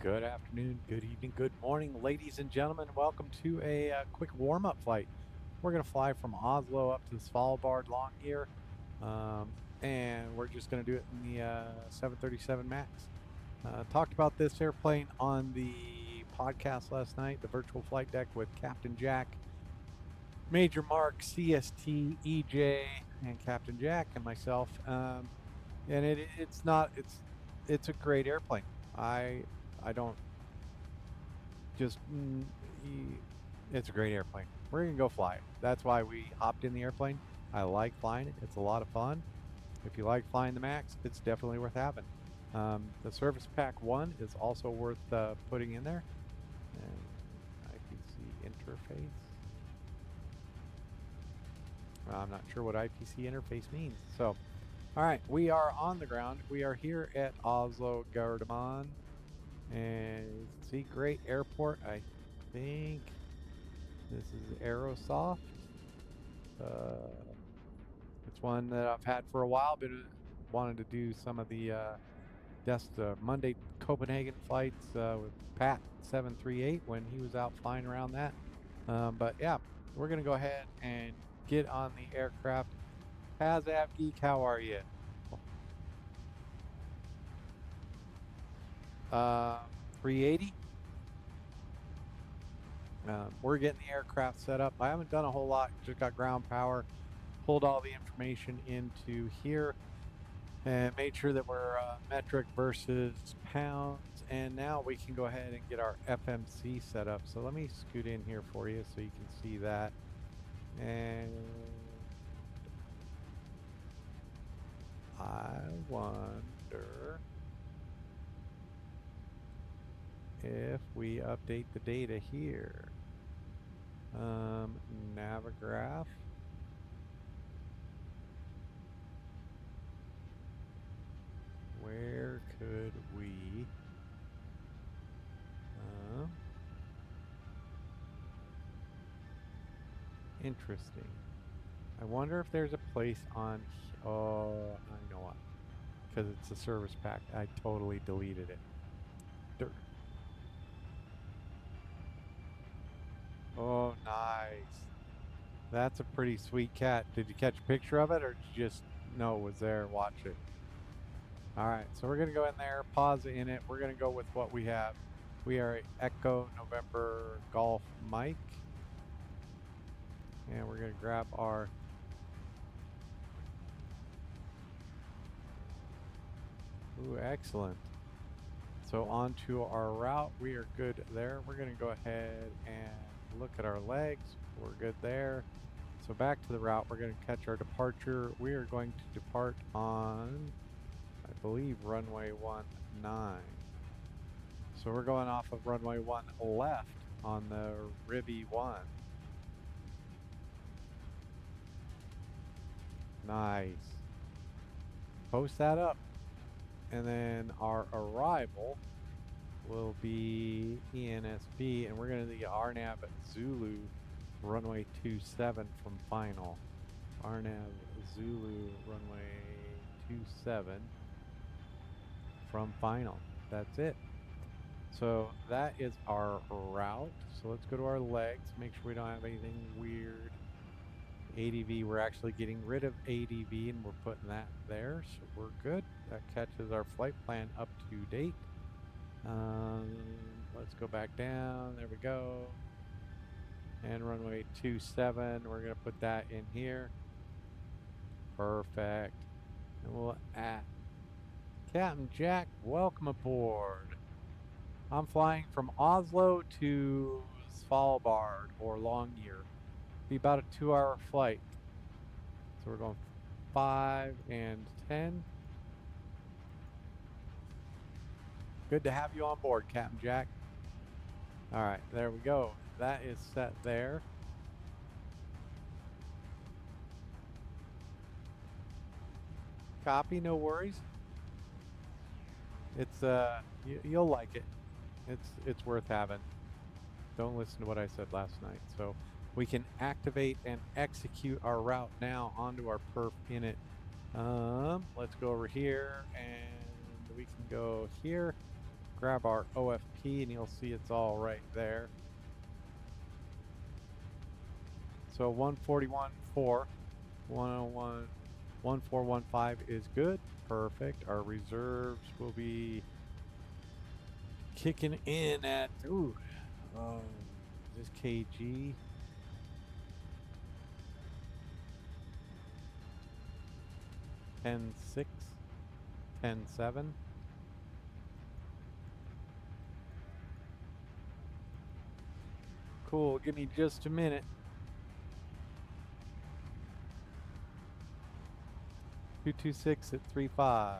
Good afternoon, good evening, good morning, ladies and gentlemen. Welcome to a quick warm-up flight. We're going to fly from Oslo up to Svalbard, Longyear, and we're just going to do it in the 737 MAX. Talked about this airplane on the podcast last night, the virtual flight deck with Captain Jack, Major Mark, CST, EJ, and Captain Jack and myself. And it's a great airplane. I don't just it's a great airplane. We're gonna go fly it. That's why we hopped in the airplane. I like flying it. It's a lot of fun. If you like flying the Max, it's definitely worth having. The Service Pack 1 is also worth putting in there. And IPC interface. I'm not sure what IPC interface means. So, all right, we are on the ground. We are here at Oslo Gardermoen. And see, great airport. I think this is Aerosoft. It's one that I've had for a while, but wanted to do some of the Monday Copenhagen flights with Pat 738 when he was out flying around that. But yeah, we're gonna go ahead and get on the aircraft. Hazab Geek, how are you? 380. We're getting the aircraft set up. I haven't done a whole lot, just got ground power, pulled all the information into here, and made sure that we're metric versus pounds. And now we can go ahead and get our FMC set up. So let me scoot in here for you so you can see that. And I wonder if we update the data here. Navigraph. Where could we interesting. I wonder if there's a place on oh, I know what, because it's a service pack. I totally deleted it. Oh, nice. That's a pretty sweet cat. Did you catch a picture of it or did you just know it was there and watch it? All right, so we're going to go in there, pause in it. We're going to go with what we have. We are Echo November Golf Mike. And we're going to grab our ooh, excellent. So on to our route. We are good there. We're going to go ahead and look at our legs. We're good there. So back to the route. We're going to catch our departure. We are going to depart on, I believe, runway 19. So we're going off of runway 1 left on the Ribby 1. Nice. Post that up. And then our arrival will be ENSB, and we're going to the RNAV Zulu runway 27 from final. RNAV Zulu runway 27 from final. That's it. So that is our route. So let's go to our legs, make sure we don't have anything weird. ADV, we're actually getting rid of ADV and we're putting that there, so we're good. That catches our flight plan up to date. Let's go back down. There we go. And runway 27, we're going to put that in here. Perfect. And we'll add Captain Jack, welcome aboard. I'm flying from Oslo to Svalbard or Longyear. Be about a 2-hour flight. So we're going 5 and 10. Good to have you on board, Captain Jack. All right, there we go. That is set there. Copy, no worries. It's you'll like it. It's worth having. Don't listen to what I said last night. So we can activate and execute our route now onto our perf init. Let's go over here and we can go here. grab our OFP and you'll see it's all right there. So 141.4, 101, 1415 is good. Perfect. Our reserves will be kicking in at, is this kg? $10.6, $10.7. Cool, give me just a minute. 226 at 3.5.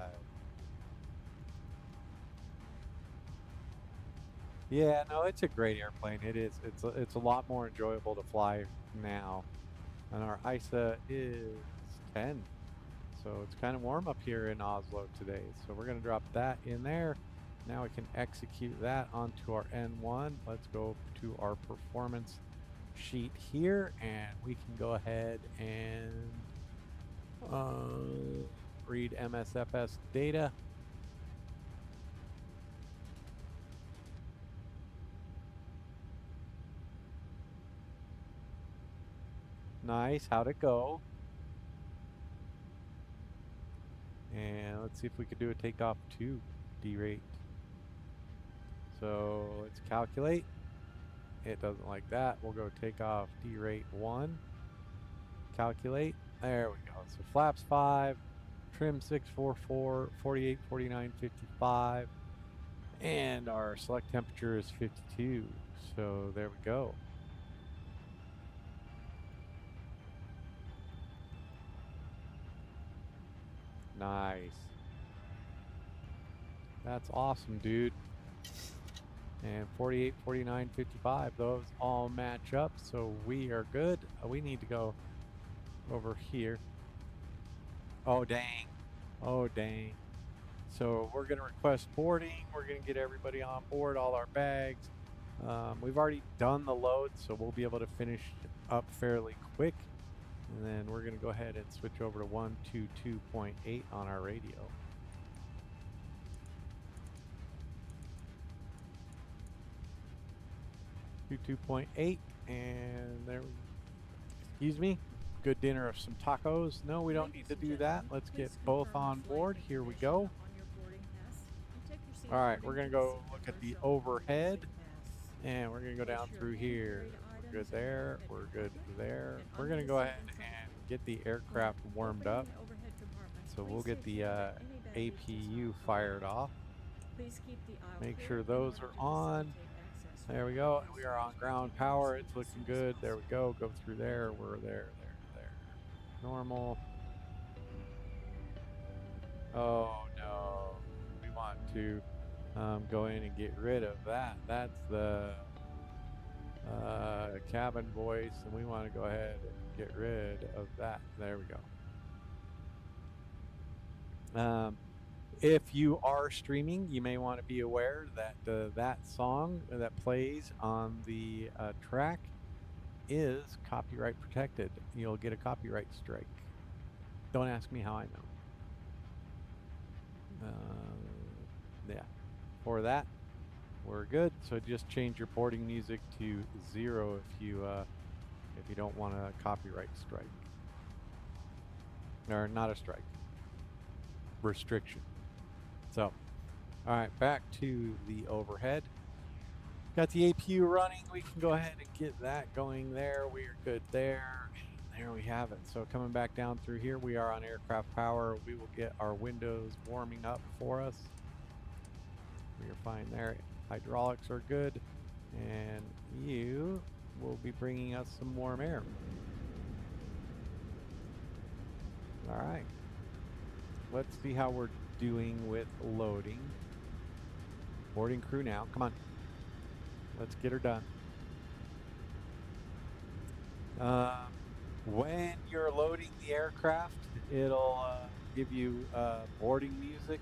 Yeah, no, it's a great airplane. It is. It's a lot more enjoyable to fly now. And our ISA is 10. So it's kind of warm up here in Oslo today. So we're going to drop that in there. Now we can execute that onto our N1. Let's go to our performance sheet here, and we can go ahead and read MSFS data. Nice, how'd it go? And let's see if we could do a takeoff to derate. So let's calculate. It doesn't like that. We'll go takeoff derate 1. Calculate. There we go. So flaps 5, trim 644, 48, 49, 55. And our select temperature is 52. So there we go. Nice. That's awesome, dude. And 48, 49, 55, those all match up, so we are good. We need to go over here. Oh, dang. Oh, dang. So we're going to request boarding. We're going to get everybody on board, all our bags. We've already done the load, so we'll be able to finish up fairly quick. And then we're going to go ahead and switch over to 122.8 on our radio. Two 2.8, and there, excuse me, good dinner of some tacos. No, we don't need to do that. Let's get both on board. Here we go. All right, we're going to go look at the overhead, and we're going to go down through here. We're good there. We're good there. We're going to go ahead and get the aircraft warmed up. So we'll get the APU fired off. Make sure those are on. There we go. We are on ground power. It's looking good. There we go. Go through there. We're there. Normal. Oh no. We want to go in and get rid of that. That's the cabin voice, and we want to go ahead and get rid of that. There we go. If you are streaming, you may want to be aware that that song that plays on the track is copyright protected. You'll get a copyright strike. Don't ask me how I know. Yeah, for that, we're good. So just change your boarding music to 0 if you don't want a copyright strike, or not a strike, restriction. So, all right, back to the overhead. Got the APU running. We can go ahead and get that going there. We are good there. There we have it. So coming back down through here, we are on aircraft power. We will get our windows warming up for us. We are fine there. Hydraulics are good. And you will be bringing us some warm air. All right. Let's see how we're doing with loading. Boarding crew now. Come on. Let's get her done. When you're loading the aircraft, it'll give you boarding music.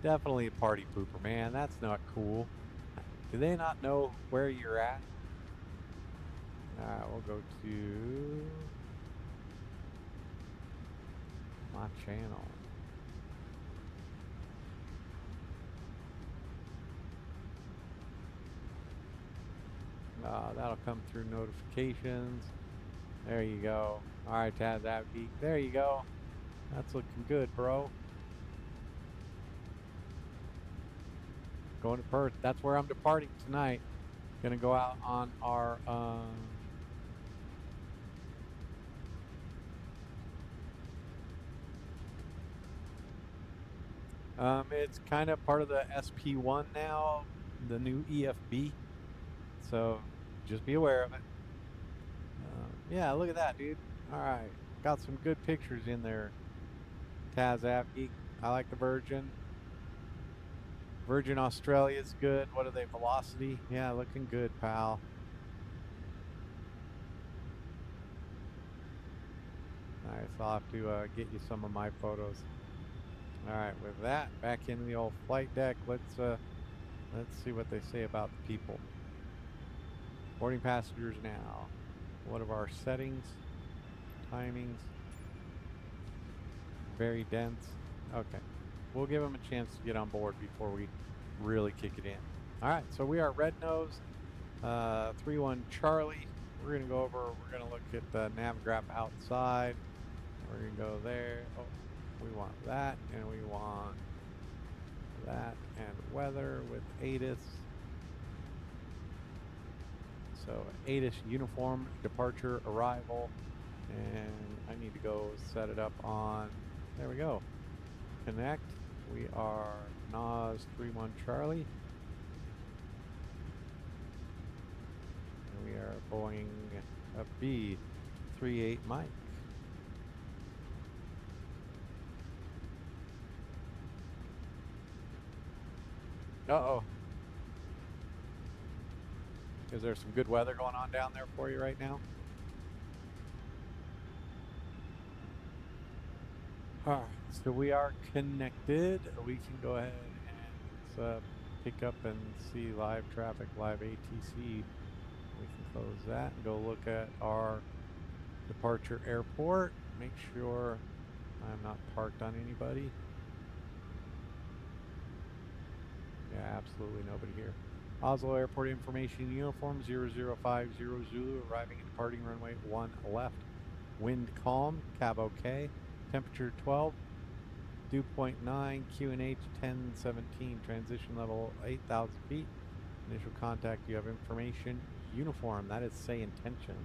Definitely a party pooper, man. That's not cool. Do they not know where you're at? Alright, we'll go to My channel. That'll come through notifications. There you go. All right, Taz Abgeek. There you go. That's looking good, bro. Going to Perth. That's where I'm departing tonight. Gonna go out on our it's kind of part of the SP1 now, the new EFB. So just be aware of it. Yeah, look at that, dude. All right, got some good pictures in there. Taz Abgeek. I like the Virgin. Virgin Australia's good. What are they? Velocity? Yeah, looking good, pal. Nice. I'll have to get you some of my photos. All right, with that, back into the old flight deck. Let's see what they say about the people. Boarding passengers now. What are our settings? Timings. Very dense. Okay. We'll give them a chance to get on board before we really kick it in. All right, so we are red nose, 31 Charlie. We're gonna go over, we're gonna look at the Navgraph outside. We're gonna go there. Oh, we want that, and we want that, and weather with ATIS. So ATIS uniform, departure, arrival, and I need to go set it up on, there we go. Connect. We are NOS 31 Charlie. And we are Boeing B38 Mike. Uh-oh. Is there some good weather going on down there for you right now? All right, so we are connected. We can go ahead and pick up and see live traffic, live ATC. We can close that and go look at our departure airport. Make sure I'm not parked on anybody. Yeah, absolutely nobody here. Oslo Airport information uniform 0050 Zulu, arriving and departing runway 1 left. Wind calm, cab okay. Temperature 12, dew point 9, QNH 1017, transition level 8,000 feet. Initial contact, you have information, uniform, that is say intentions.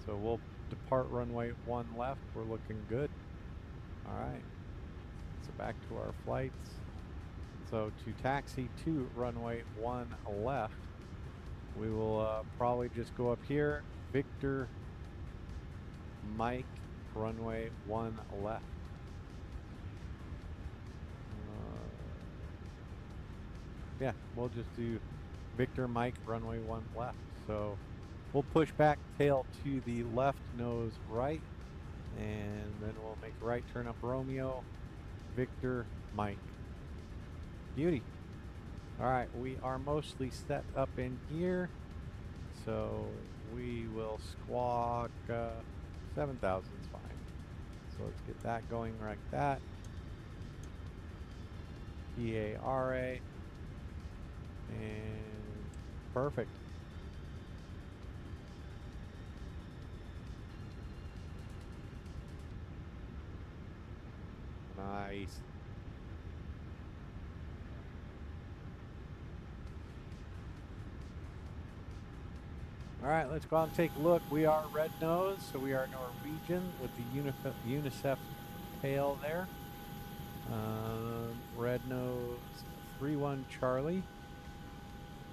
So we'll depart runway 1 left, we're looking good. All right, so back to our flights. So to taxi to runway 1 left, we will probably just go up here, Victor, Mike, runway 1 left. Yeah, we'll just do Victor, Mike, runway 1 left. So we'll push back tail to the left, nose right, and then we'll make a right turn up Romeo, Victor, Mike. Beauty. All right, we are mostly set up in here, so we will squawk 7,000 is fine. So let's get that going like that. PARA. And perfect. Nice. All right, let's go out and take a look. We are red nose, so we are Norwegian with the UNICEF tail there. Red nose 31 Charlie.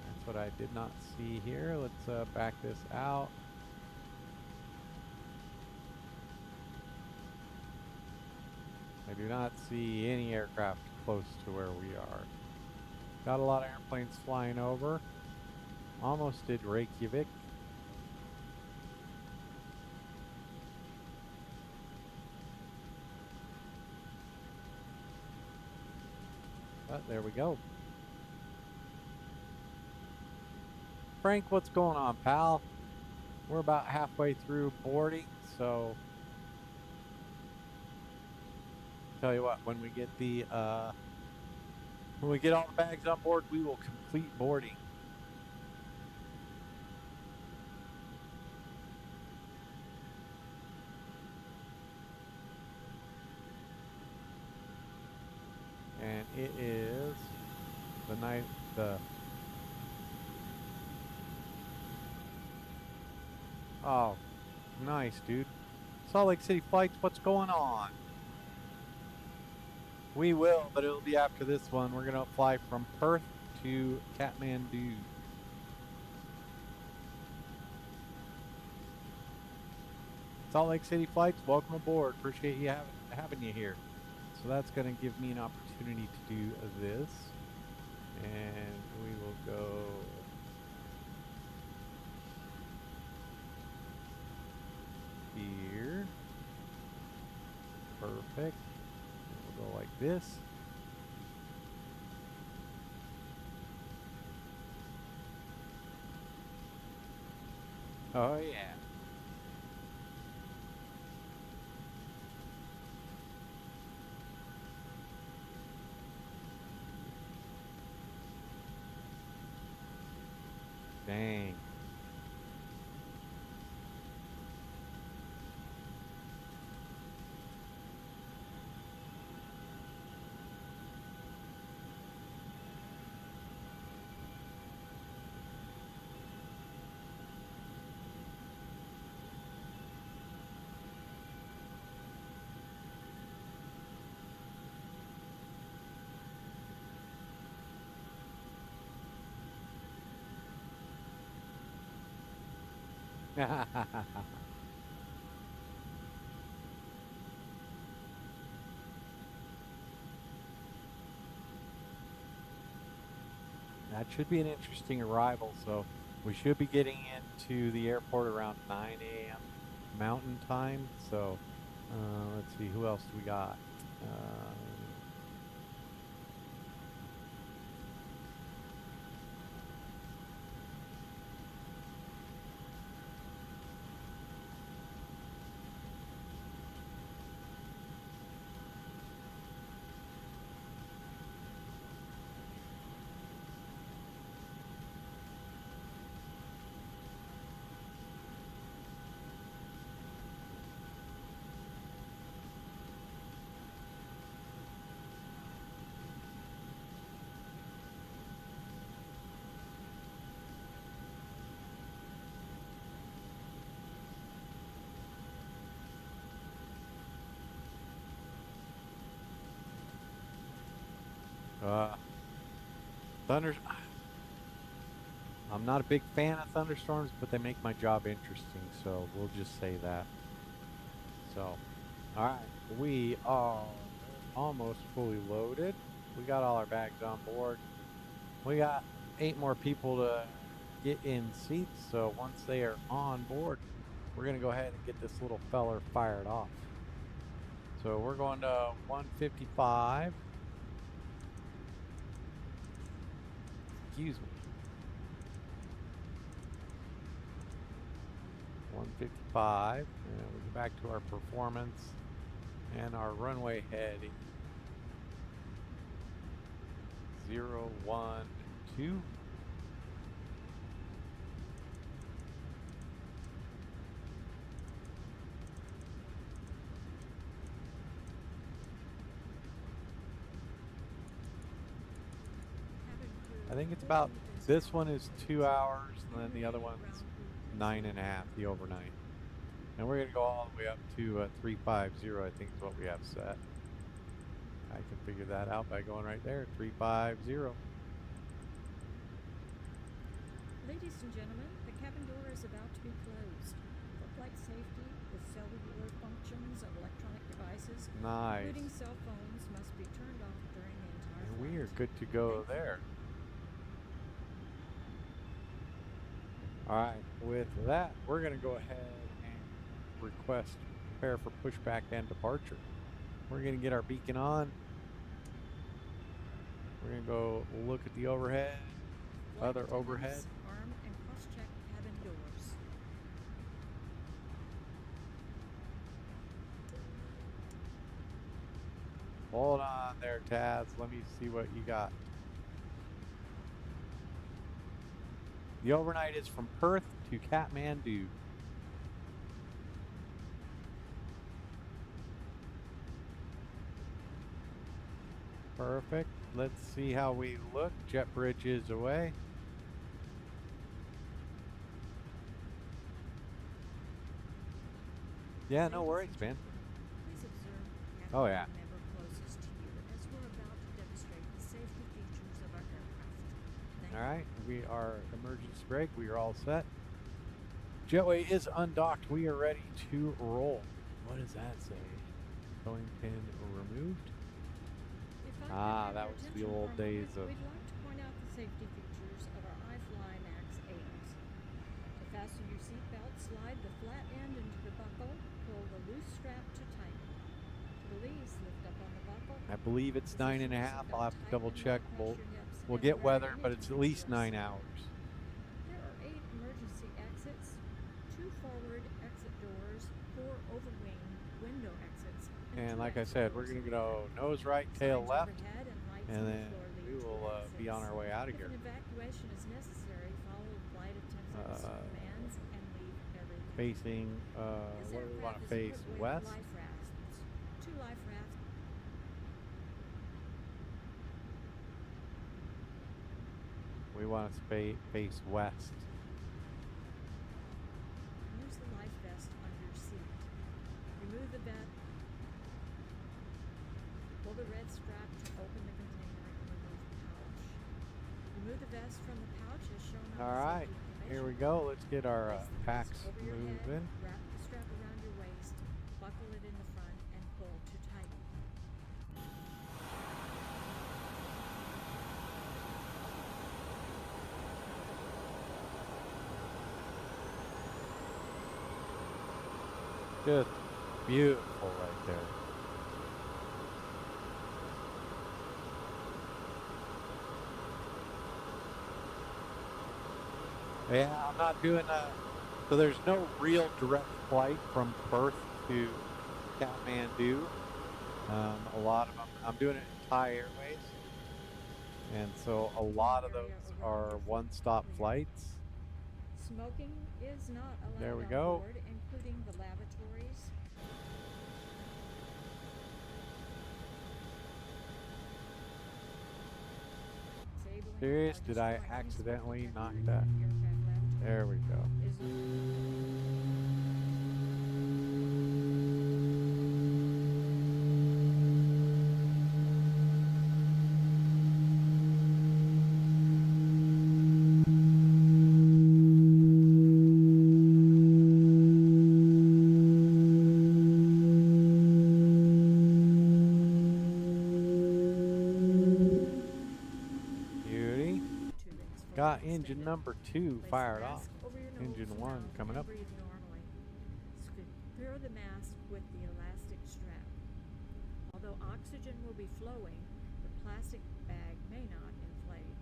That's what I did not see here. Let's back this out. I do not see any aircraft close to where we are. Got a lot of airplanes flying over. Almost did Reykjavik. But there we go. Frank, what's going on, pal? We're about halfway through boarding, so tell you what, when we get all the bags on board, we will complete boarding. And it is oh, nice, dude. Salt Lake City flights, what's going on? We will, but it'll be after this one. We're going to fly from Perth to Kathmandu. Salt Lake City flights, welcome aboard. Appreciate you having you here. So that's going to give me an opportunity to do this. And we will go here. Perfect. And we'll go like this. Oh yeah. Dang. That should be an interesting arrival. So we should be getting into the airport around 9 a.m. Mountain Time. So let's see, who else do we got? Thunder. I'm not a big fan of thunderstorms, but they make my job interesting. So we'll just say that. So, all right, we are almost fully loaded. We got all our bags on board. We got 8 more people to get in seats. So once they are on board, we're gonna go ahead and get this little feller fired off. So we're going to 155. Excuse me. 155, and we go back to our performance and our runway heading 012. I think it's about, this one is 2 hours, and then the other one's 9.5, the overnight. And we're going to go all the way up to 350, I think is what we have set. I can figure that out by going right there, 350. Ladies and gentlemen, the cabin door is about to be closed. For flight safety, the cellular functions of electronic devices, Nice. including cell phones, must be turned off during the entire And flight. we are good to go there. All right, with that, we're going to go ahead and request prepare for pushback and departure. We're going to get our beacon on. We're going to go look at the overhead, other overhead. Arm and cross-check cabin doors. Hold on there, Taz. Let me see what you got. The overnight is from Perth to Kathmandu. Perfect. Let's see how we look. Jet bridge is away. Yeah, no worries, man. Please observe the Oh, yeah. member closest to you as we're about to demonstrate the safety features of our aircraft. Thank All right, we are emergency brake. We are all set. Jetway is undocked. We are ready to roll. What does that say? Towing pin removed. That was the old days of. We'd like to point out the safety features of our iFly Max 8. To fasten your seatbelt, slide the flat end into the buckle, pull the loose strap to tighten. To release, lift up on the buckle. I believe it's 9.5. I'll have to double check. We'll get weather, but it's at least 9 hours. There are 8 emergency exits, 2 forward exit doors, 4 overwing window exits, and like I said, we're going to go nose right, tail left, and then we will be on our way out of here. If an evacuation is necessary, follow flight attendants' commands and leave everything. Facing, where do we want to face? West? Life rafts. 2 life rafts. We want to face west. Use the life vest under your seat. Remove the vest. Pull the red strap to open the container and remove the pouch. Remove the vest from the pouch as shown on All right, here we go. Let's get our packs moving. Wrap the strap around your waist, buckle it in the front, and pull to tighten. Just beautiful right there. Yeah, I'm not doing so there's no real direct flight from Perth to Kathmandu. A lot of them, I'm doing it in Thai Airways. And so a lot of those are one-stop flights. Smoking is not allowed There we on go. board, including the lavatories. Serious? Did I accidentally knock that? There we go. Got engine number 2 fired off. Engine 1 coming up. Secure the mask with the elastic strap. Although oxygen will be flowing, the plastic bag may not inflate.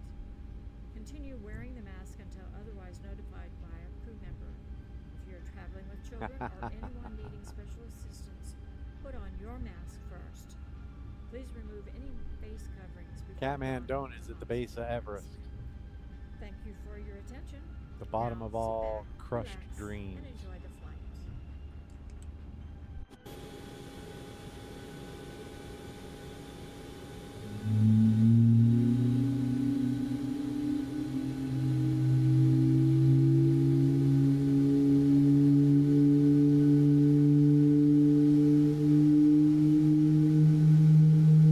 Continue wearing the mask until otherwise notified by a crew member. If you're traveling with children or anyone needing special assistance, put on your mask first. Please remove any face coverings before Kathmandu is at the base of Everest. Thank you for your attention. The bottom Now, of all sit back, crushed relax, dreams. and enjoy the flight.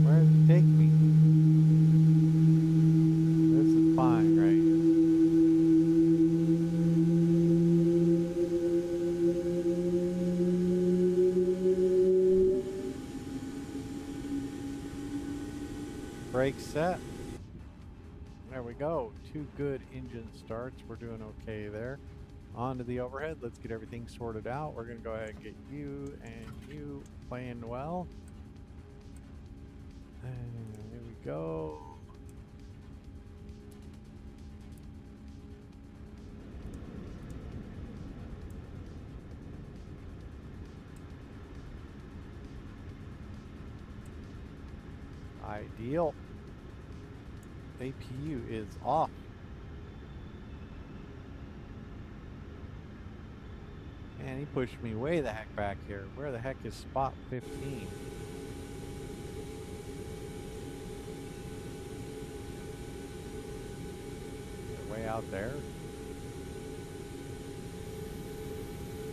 Where does it take me? This is fine right here. Brake set. There we go. 2 good engine starts. We're doing okay there. On to the overhead. Let's get everything sorted out. We're going to go ahead and get you and you playing well. And here we go. Ideal. APU is off. And he pushed me way the heck back here. Where the heck is spot 15? Way out there.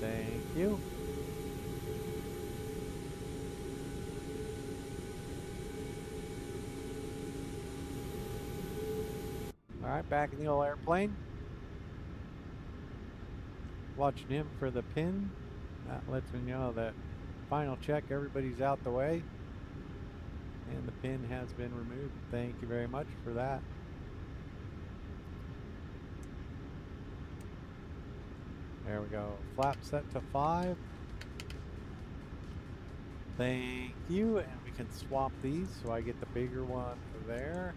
Thank you. All right, back in the old airplane. Watching him for the pin. That lets me know that final check, everybody's out the way. And the pin has been removed. Thank you very much for that. There we go. Flap set to 5. Thank you. And we can swap these so I get the bigger one there.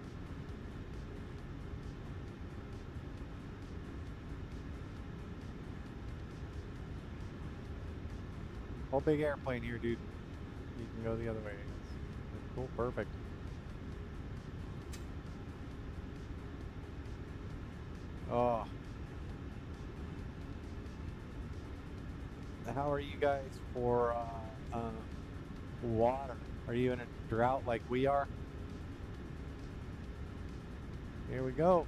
Whole big airplane here, dude. You can go the other way. That's cool. Perfect. Oh. How are you guys for water? Are you in a drought like we are? Here we go.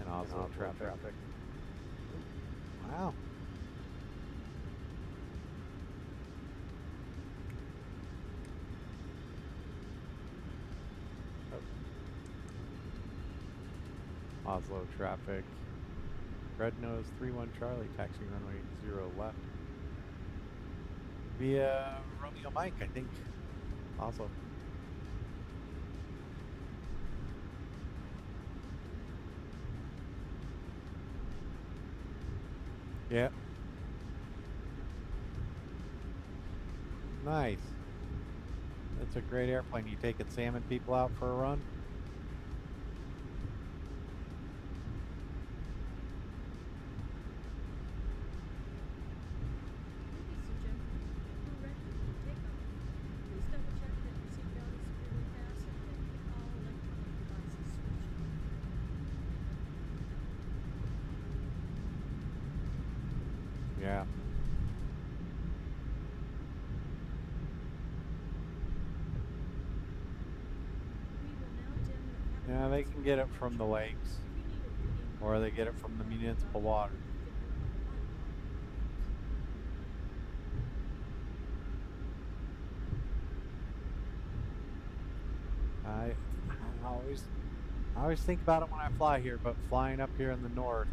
And Oslo traffic. Wow. Oslo traffic. Red nose 31 Charlie, taxi runway 0 left. Via Romeo Mike, I think. Oslo. Yeah. Nice. That's a great airplane. You taking salmon people out for a run? Yeah. Yeah, they can get it from the lakes, or they get it from the municipal water. I always think about it when I fly here, but flying up here in the north.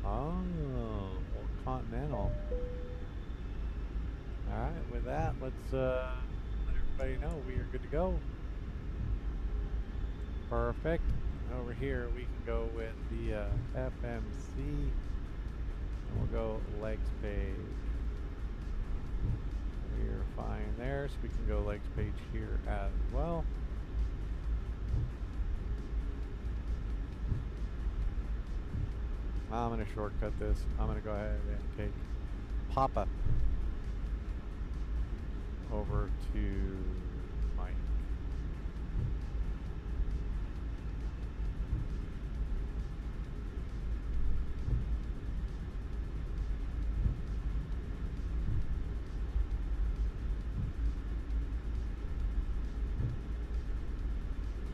Oh, well, continental. All right, with that, let's let everybody know we are good to go. Perfect. Over here, we can go with the FMC, and we'll go legs page. We're fine there, so we can go legs page here as well. I'm going to shortcut this. I'm going to go ahead and take Papa over to Mike.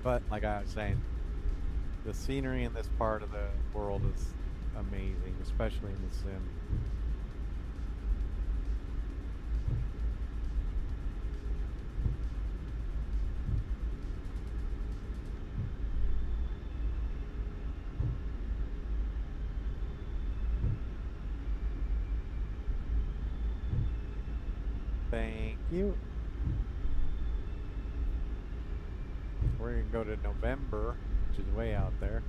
But like I was saying, the scenery in this part of the world is amazing, especially in the sim. Thank you. We're going to go to November, which is way out there.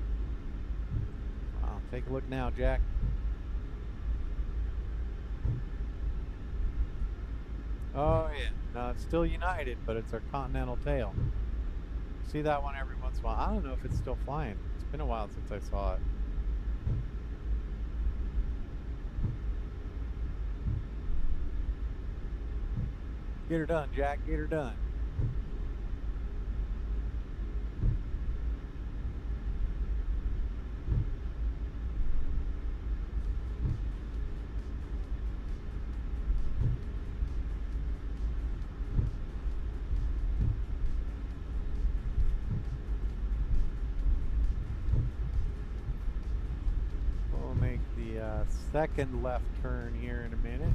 Take a look now, Jack. Oh yeah, no, it's still United, but it's our continental tail. See that one every once in a while. I don't know if it's still flying. It's been a while since I saw it. Get her done, Jack. Get her done. We'll make the second left turn here in a minute.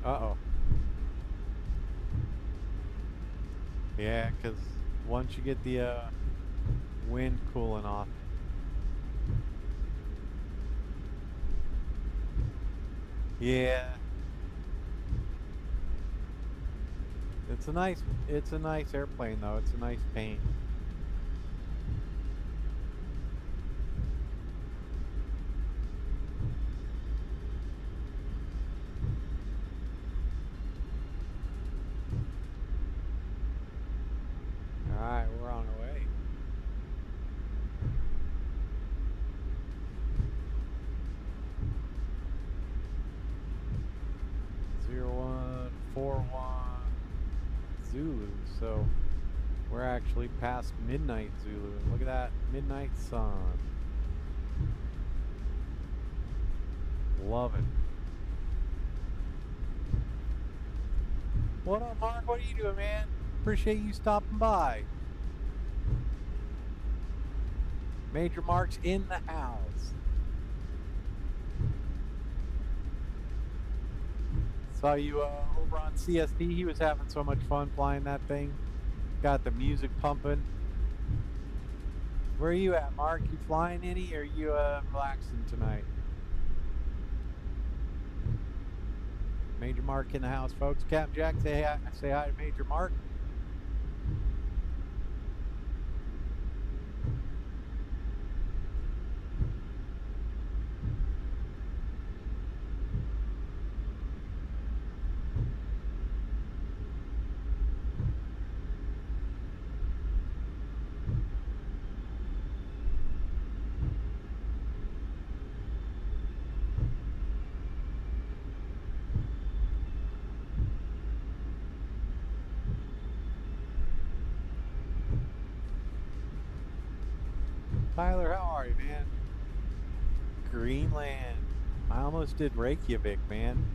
Uh-oh. Yeah, because once you get the wind cooling off. Yeah. It's a nice airplane though. It's a nice paint. All right, we're on our way. Zero 0141 Zulu. So we're actually past midnight Zulu. Look at that midnight sun. Love it. What up, Mark? What are you doing, man? Appreciate you stopping by. Major Mark's in the house. Saw you over on CSD. He was having so much fun flying that thing. Got the music pumping. Where are you at, Mark? You flying any, or are you relaxing tonight? Major Mark in the house, folks. Captain Jack, say hi to Major Mark. Tyler, how are you, man? Greenland. I almost did Reykjavik, man.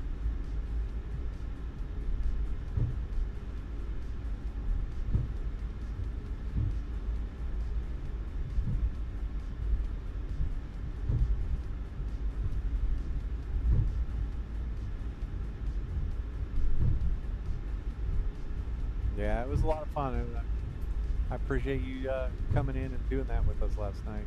Yeah, it was a lot of fun. I appreciate you coming in and doing that with us last night.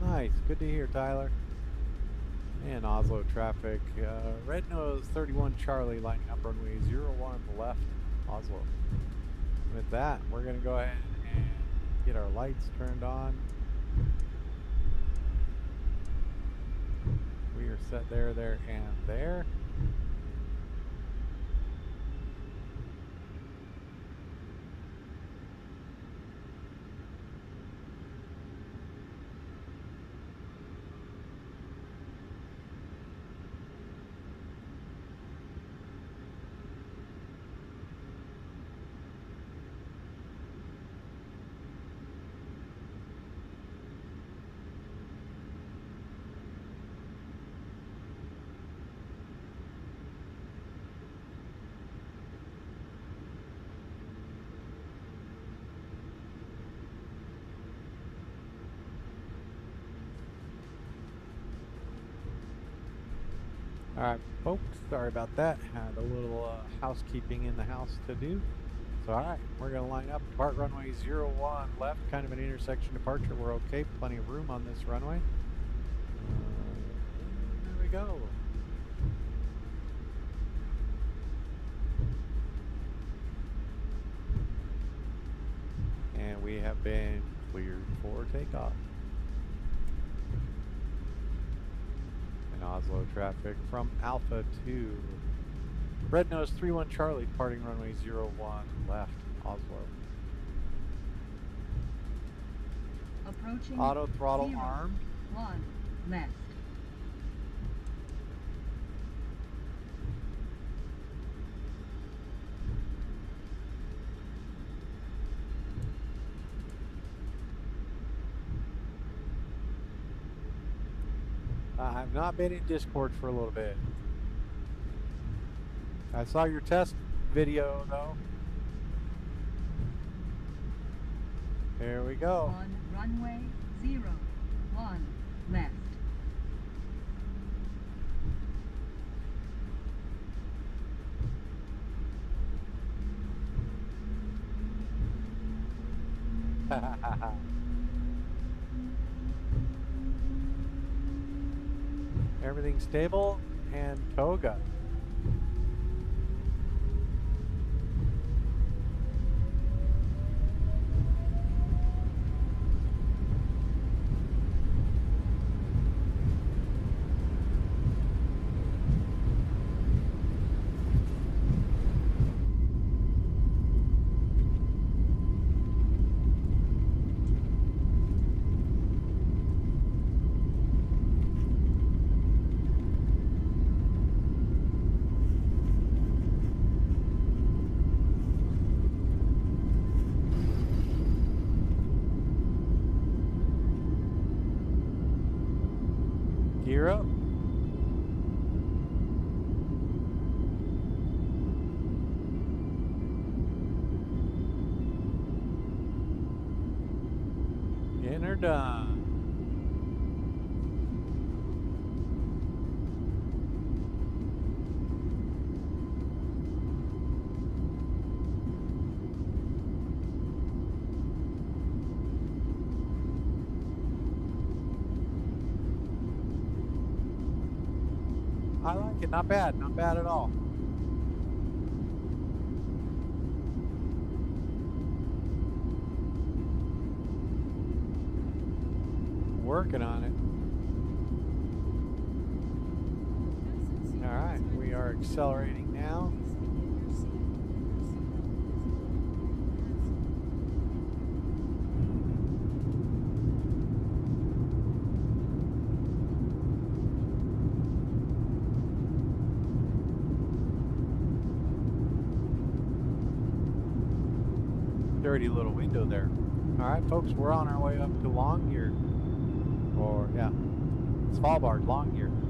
Nice. Good to hear, Tyler. And Oslo traffic. Red nose 31 Charlie lining up runway 01 left, Oslo. With that, we're going to go ahead and get our lights turned on. We are set there, and there. Alright, folks, sorry about that. Had a little housekeeping in the house to do. So, alright, we're going to line up. Depart runway 01 left, kind of an intersection departure. We're okay, plenty of room on this runway. There we go. And we have been cleared for takeoff. Oslo traffic from Alpha to Red Nose 31 Charlie, departing runway 01 left, Oslo. Approaching Auto throttle 0, armed. 1 left. I've not been in Discord for a little bit. I saw your test video though. There we go. On runway 01 left. Everything's stable and toga. Gear up. Getting her done. I like it. Not bad. Not bad at all. Working on it. All right. We are accelerating now. 30 little window there. All right, folks, we're on our way up to Longyearbyen, or yeah, Svalbard, Longyearbyen.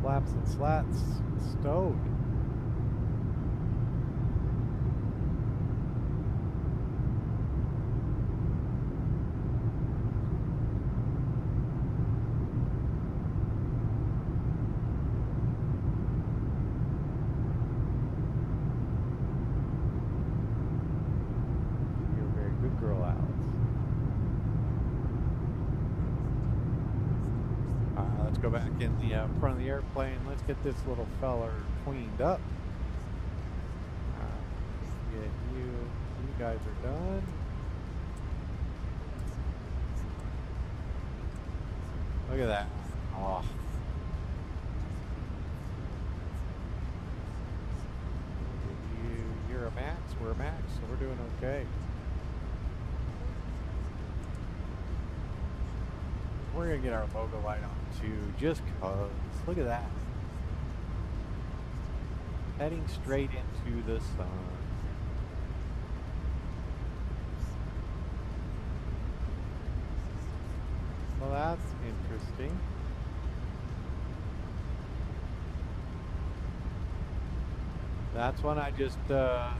Flaps and slats stowed. Go back in the front of the airplane. Let's get this little feller cleaned up. Get you guys are done. Look at that. Oh. You're a max, we're a max, so we're doing okay. We're gonna get our logo light on too, just cause. Look at that. Heading straight into the sun. Well, that's interesting. That's when I just, so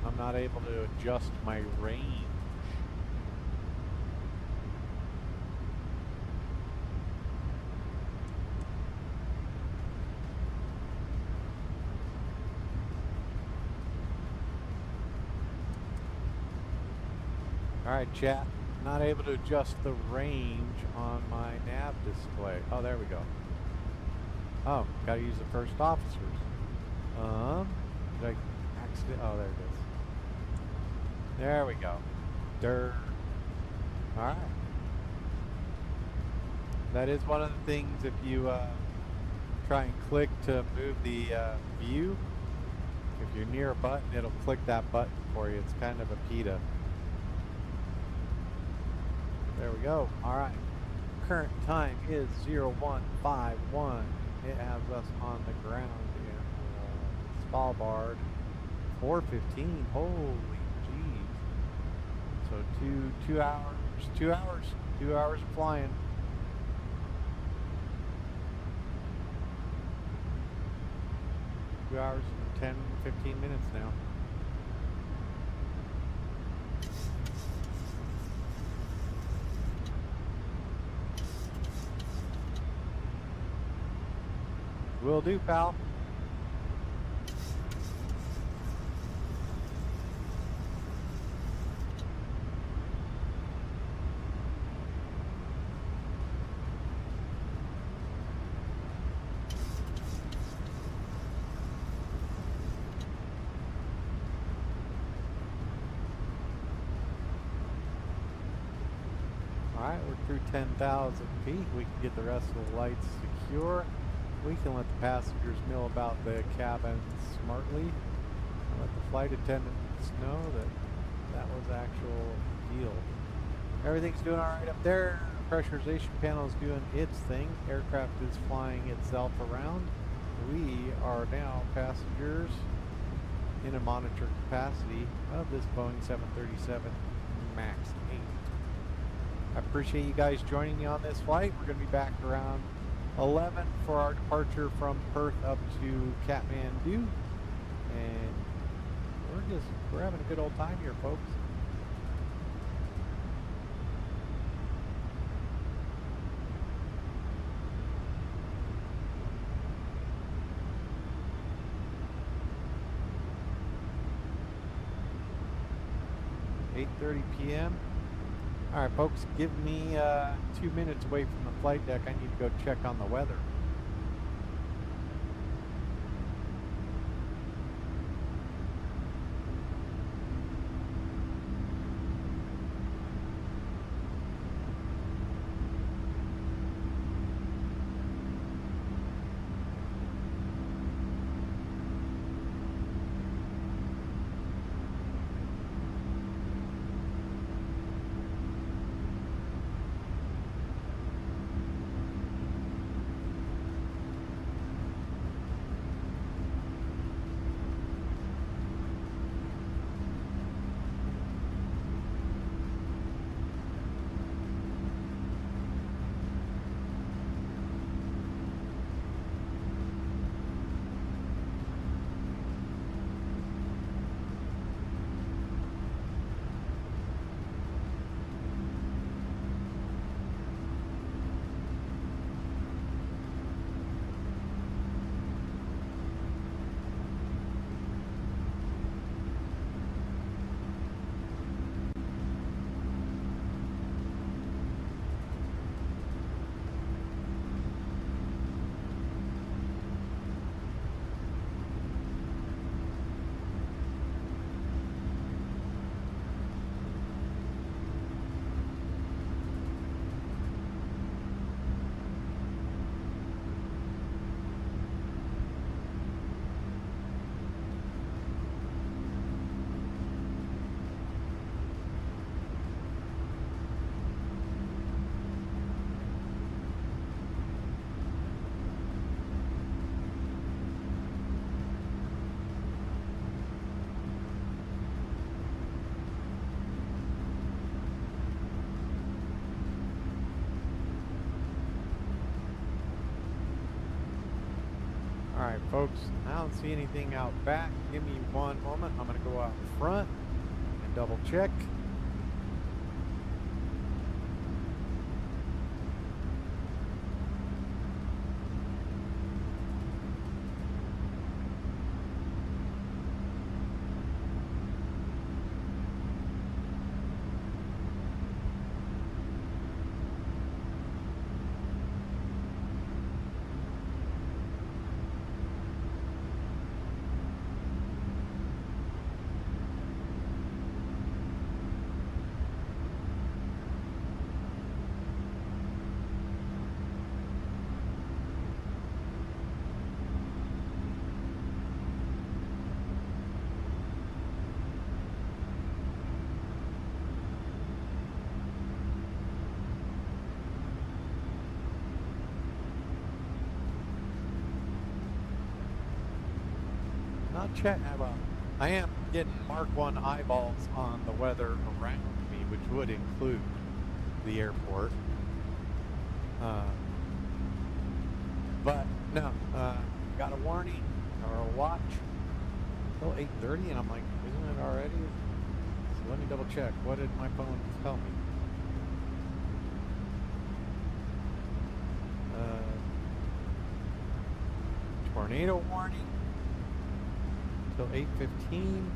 I'm not able to adjust my range. All right, chat. Not able to adjust the range on my nav display. Oh, there we go. Oh, gotta use the first officers. Did I accident? Oh, there it is. There we go. All right. That is one of the things if you try and click to move the view. If you're near a button, it'll click that button for you. It's kind of a PETA. There we go. All right. Current time is 0151. It has us on the ground in Svalbard. 4:15. Holy jeez. So 2 hours of flying. Two hours and 10, 15 minutes now. Will do, pal. Alright, we're through 10,000 feet. We can get the rest of the lights secure. We can let the passengers know about the cabin smartly. Let the flight attendants know that that was actual deal. Everything's doing alright up there. Pressurization panel is doing its thing. Aircraft is flying itself around. We are now passengers in a monitor capacity of this Boeing 737 MAX 8. I appreciate you guys joining me on this flight. We're going to be back around 11 for our departure from Perth up to Kathmandu. And we're having a good old time here, folks. p.m. All right, folks, give me 2 minutes away from the flight deck. I need to go check on the weather. All right, folks, I don't see anything out back. Give me one moment. I'm going to go out front and double check. not check. Well, I am getting Mark 1 eyeballs on the weather around me, which would include the airport. But no, got a warning or a watch till 8:30, and I'm like, isn't it already? So let me double check. What did my phone tell me? Tornado warning till 8:15.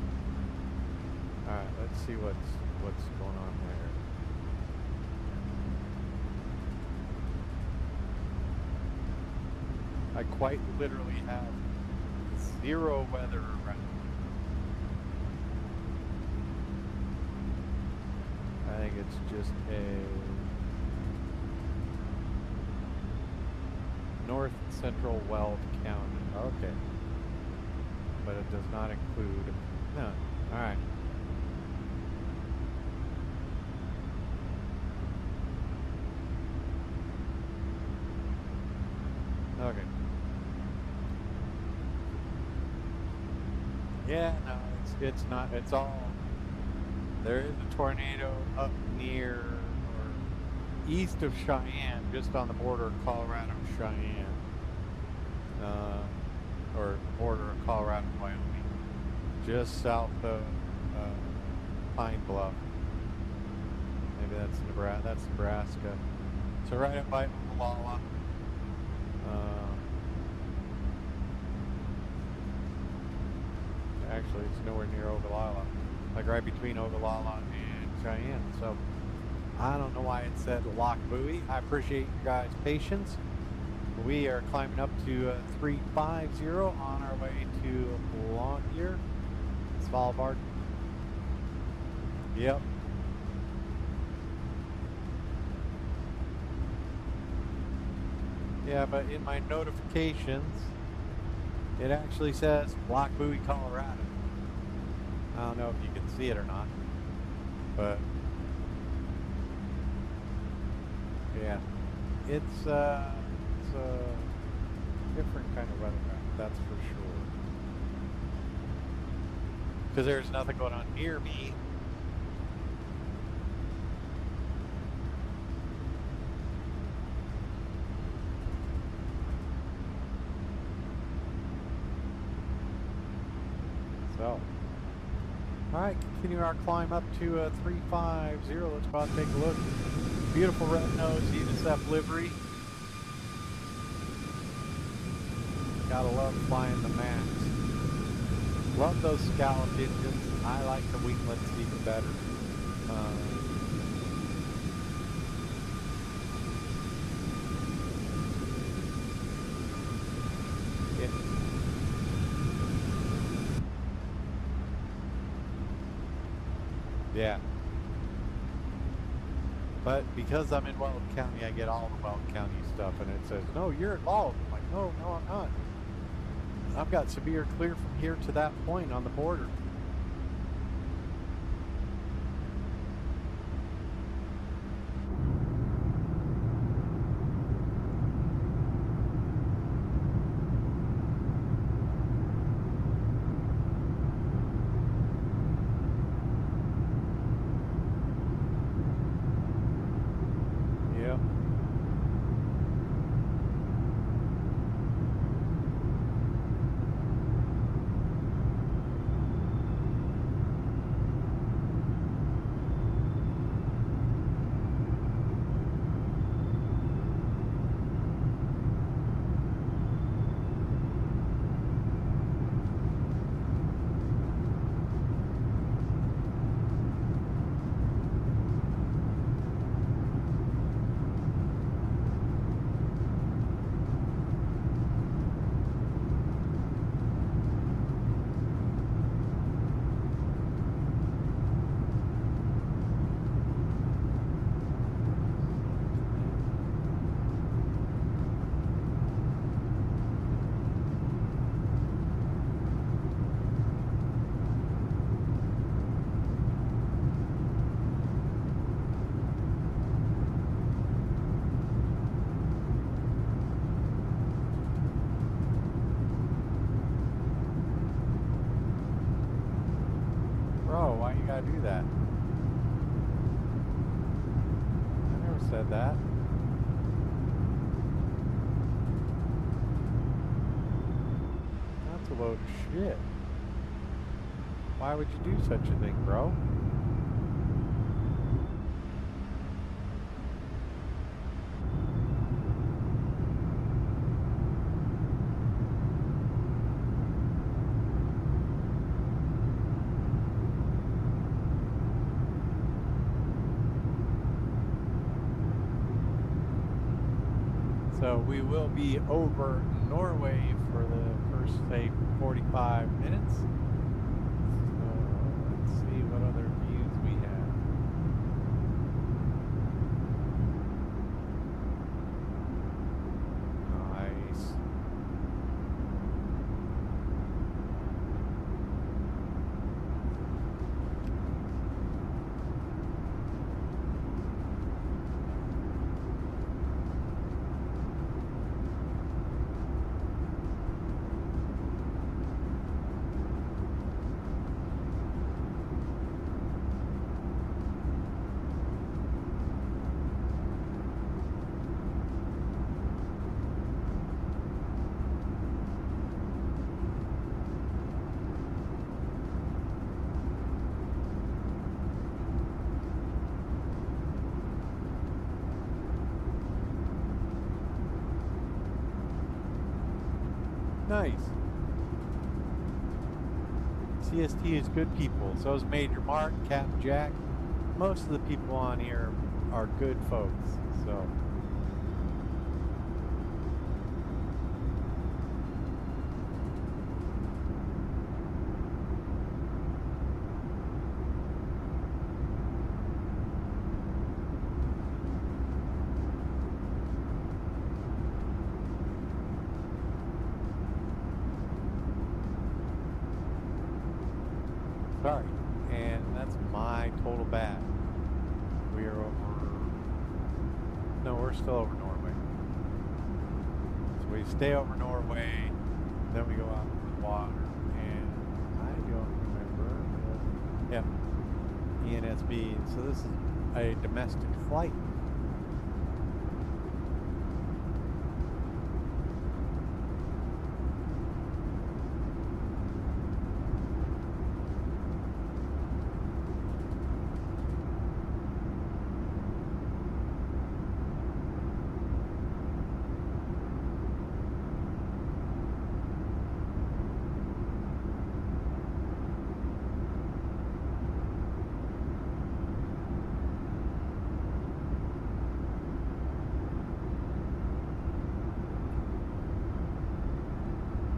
All right, let's see what's going on there. I quite literally have zero weather around. I think it's just a North Central Weld County. Okay. But it does not include none. Alright. Okay. Yeah, no, it's not. It's all. There is a tornado up near or east of Cheyenne, just on the border of Colorado and Cheyenne, or border of Colorado and Wyoming, just south of Pine Bluff. Maybe that's Nebraska. That's Nebraska. So right up by Ogallala. Actually, it's nowhere near Ogallala. Like right between Ogallala and Cheyenne. So I don't know why it said lock buoy. I appreciate you guys' patience. We are climbing up to 350 on our way to Longyearbyen, Svalbard. Yep. Yeah, but in my notifications, it actually says Lock Buoy, Colorado. I don't know if you can see it or not, but yeah, it's a different kind of weather map, that's for sure. Because there's nothing going on near me. So, alright, continue our climb up to 350. Let's go out and take a look. Beautiful red nose UNICEF livery. Gotta love flying the Max. Love those scalloped engines. I like the winglets even better. Yeah. But because I'm in Weld County, I get all the Weld County stuff, and it says, no, you're involved. I'm like, no, I'm not. I've got severe clear from here to that point on the border. that. I never said that. That's a load of shit. Why would you do such a thing, bro? So we will be over Norway for the first, say, 45 minutes. So let's see what other views we have. Nice. Nice. CST is good people. So is Major Mark, Captain Jack. Most of the people on here are good folks. So. Sorry, and that's my total bad. We are over. No, we're still over Norway. So we stay over Norway, then we go out into the water, and I don't remember. Yeah, ENSB. So this is a domestic flight.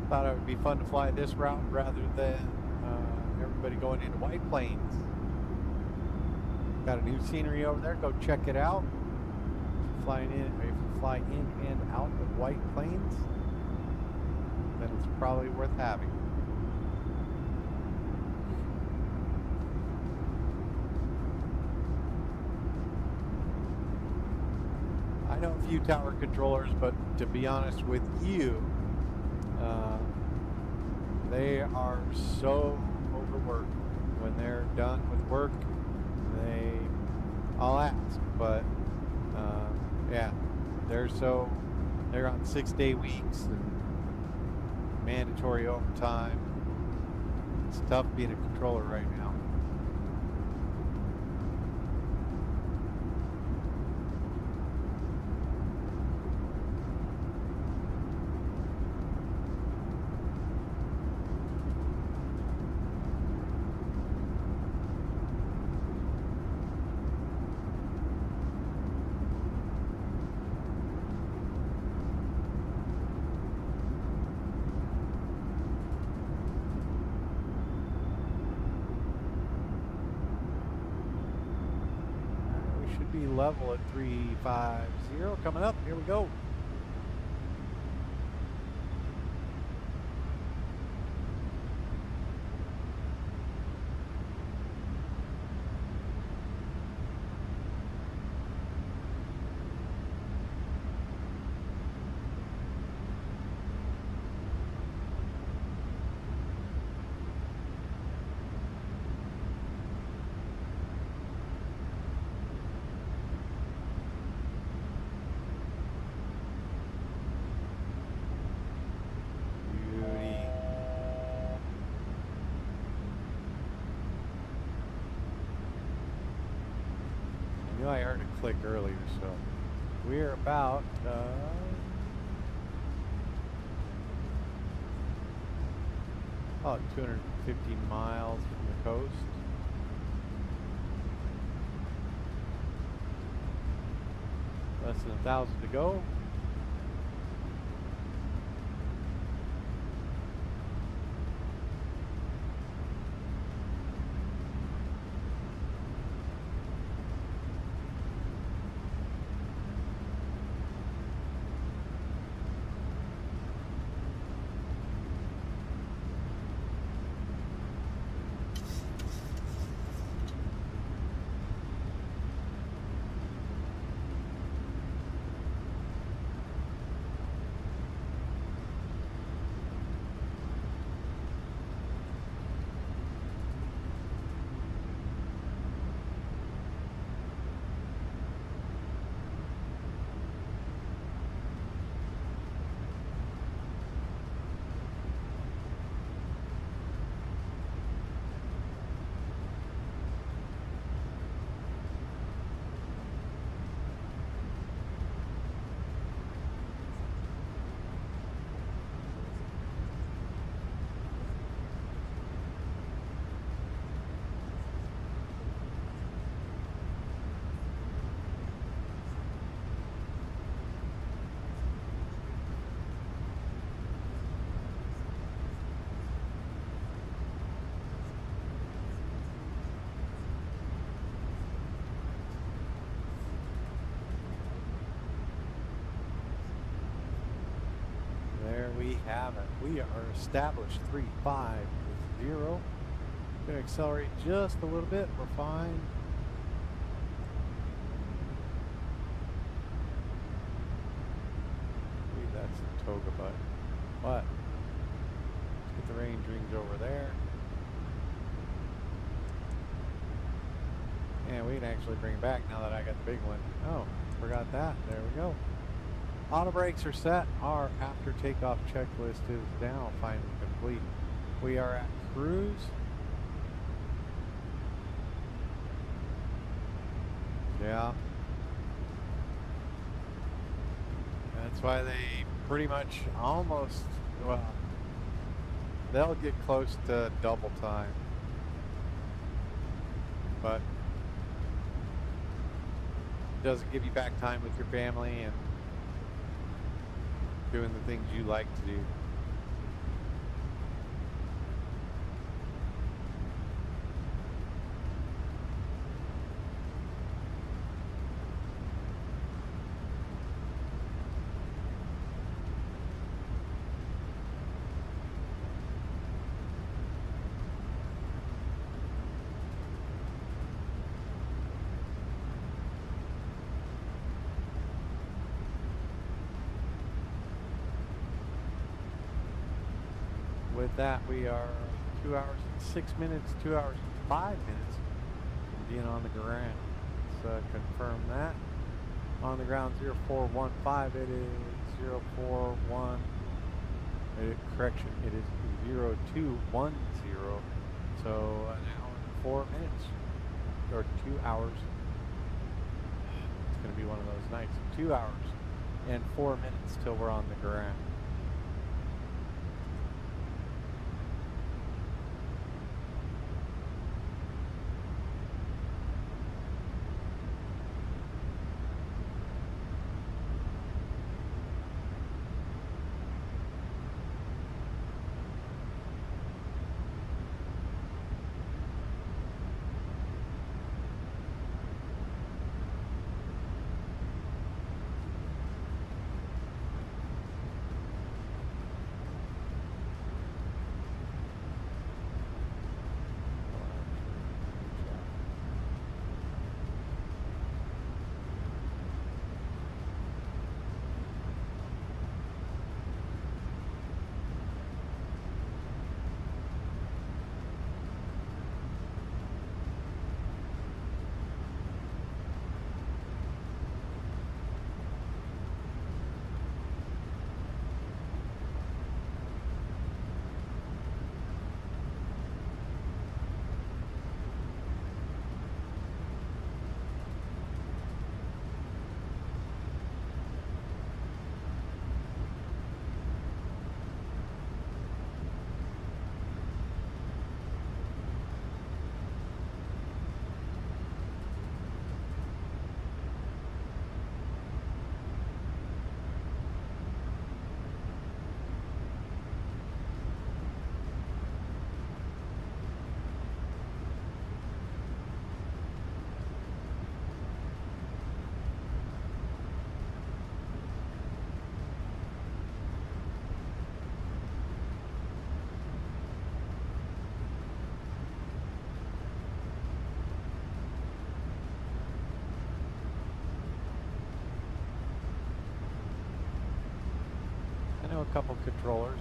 Thought it would be fun to fly this route rather than everybody going into white plains. Got a new scenery over there. Go check it out. If you fly in and out of white plains, then it's probably worth having. I know a few tower controllers, but to be honest with you, they are so overworked. When they're done with work, I'll ask, but yeah, they're on 6-day weeks and mandatory overtime. It's tough being a controller right now. Be level at 350 coming up. Here we go. know I heard a click earlier, so we're about 250 miles from the coast. Less than 1,000 to go. There we have it. We are established 350. Gonna accelerate just a little bit. We're fine. I believe that's the toga button. What? Let's get the range rings over there. And we can actually bring it back now that I got the big one. Oh, forgot that. There we go. Auto brakes are set. Our after takeoff checklist is now finally complete. We are at cruise. Yeah. That's why they pretty much almost, well, they'll get close to double time. But it doesn't give you back time with your family and doing the things you like to do. With that, we are 2 hours and 6 minutes, 2 hours and 5 minutes from being on the ground. Let's confirm that. On the ground 0415, it is 041. Correction, it is 0210. So an hour and 4 minutes, or 2 hours. It's going to be one of those nights. 2 hours and 4 minutes till we're on the ground. couple controllers.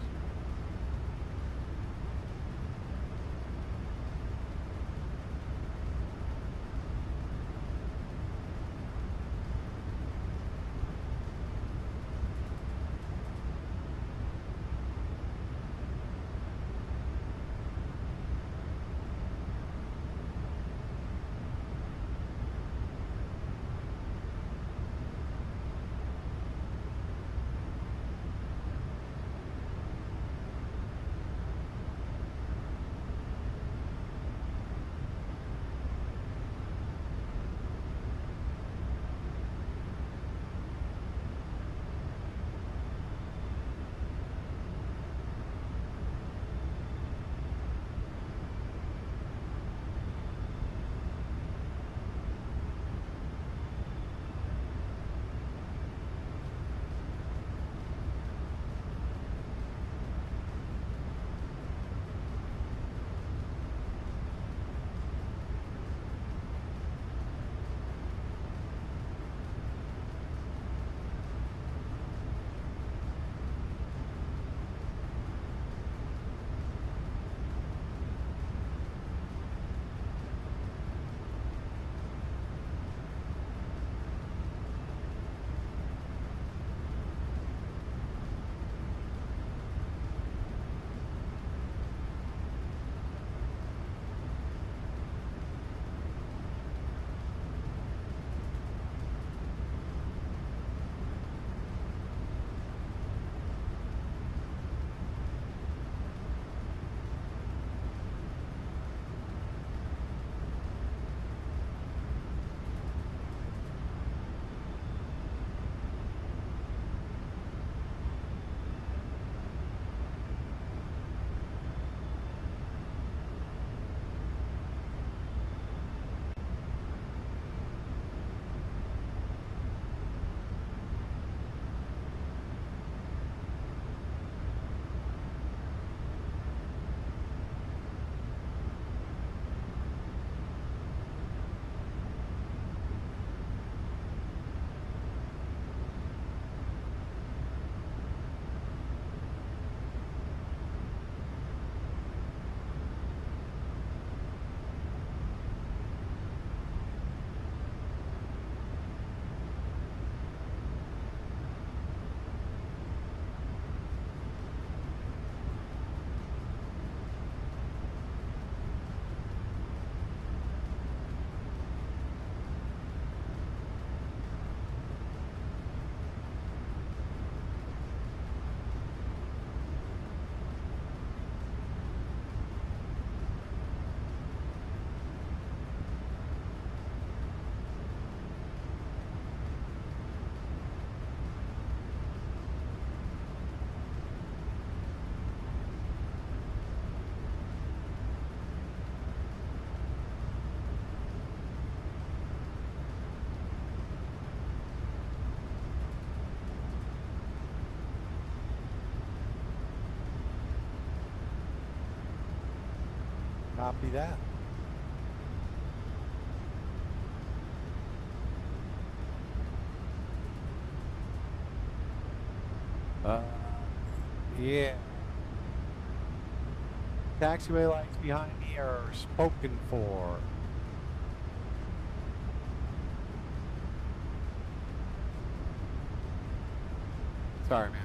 Copy that. Uh, yeah. Taxiway lights behind me are spoken for. Sorry, man.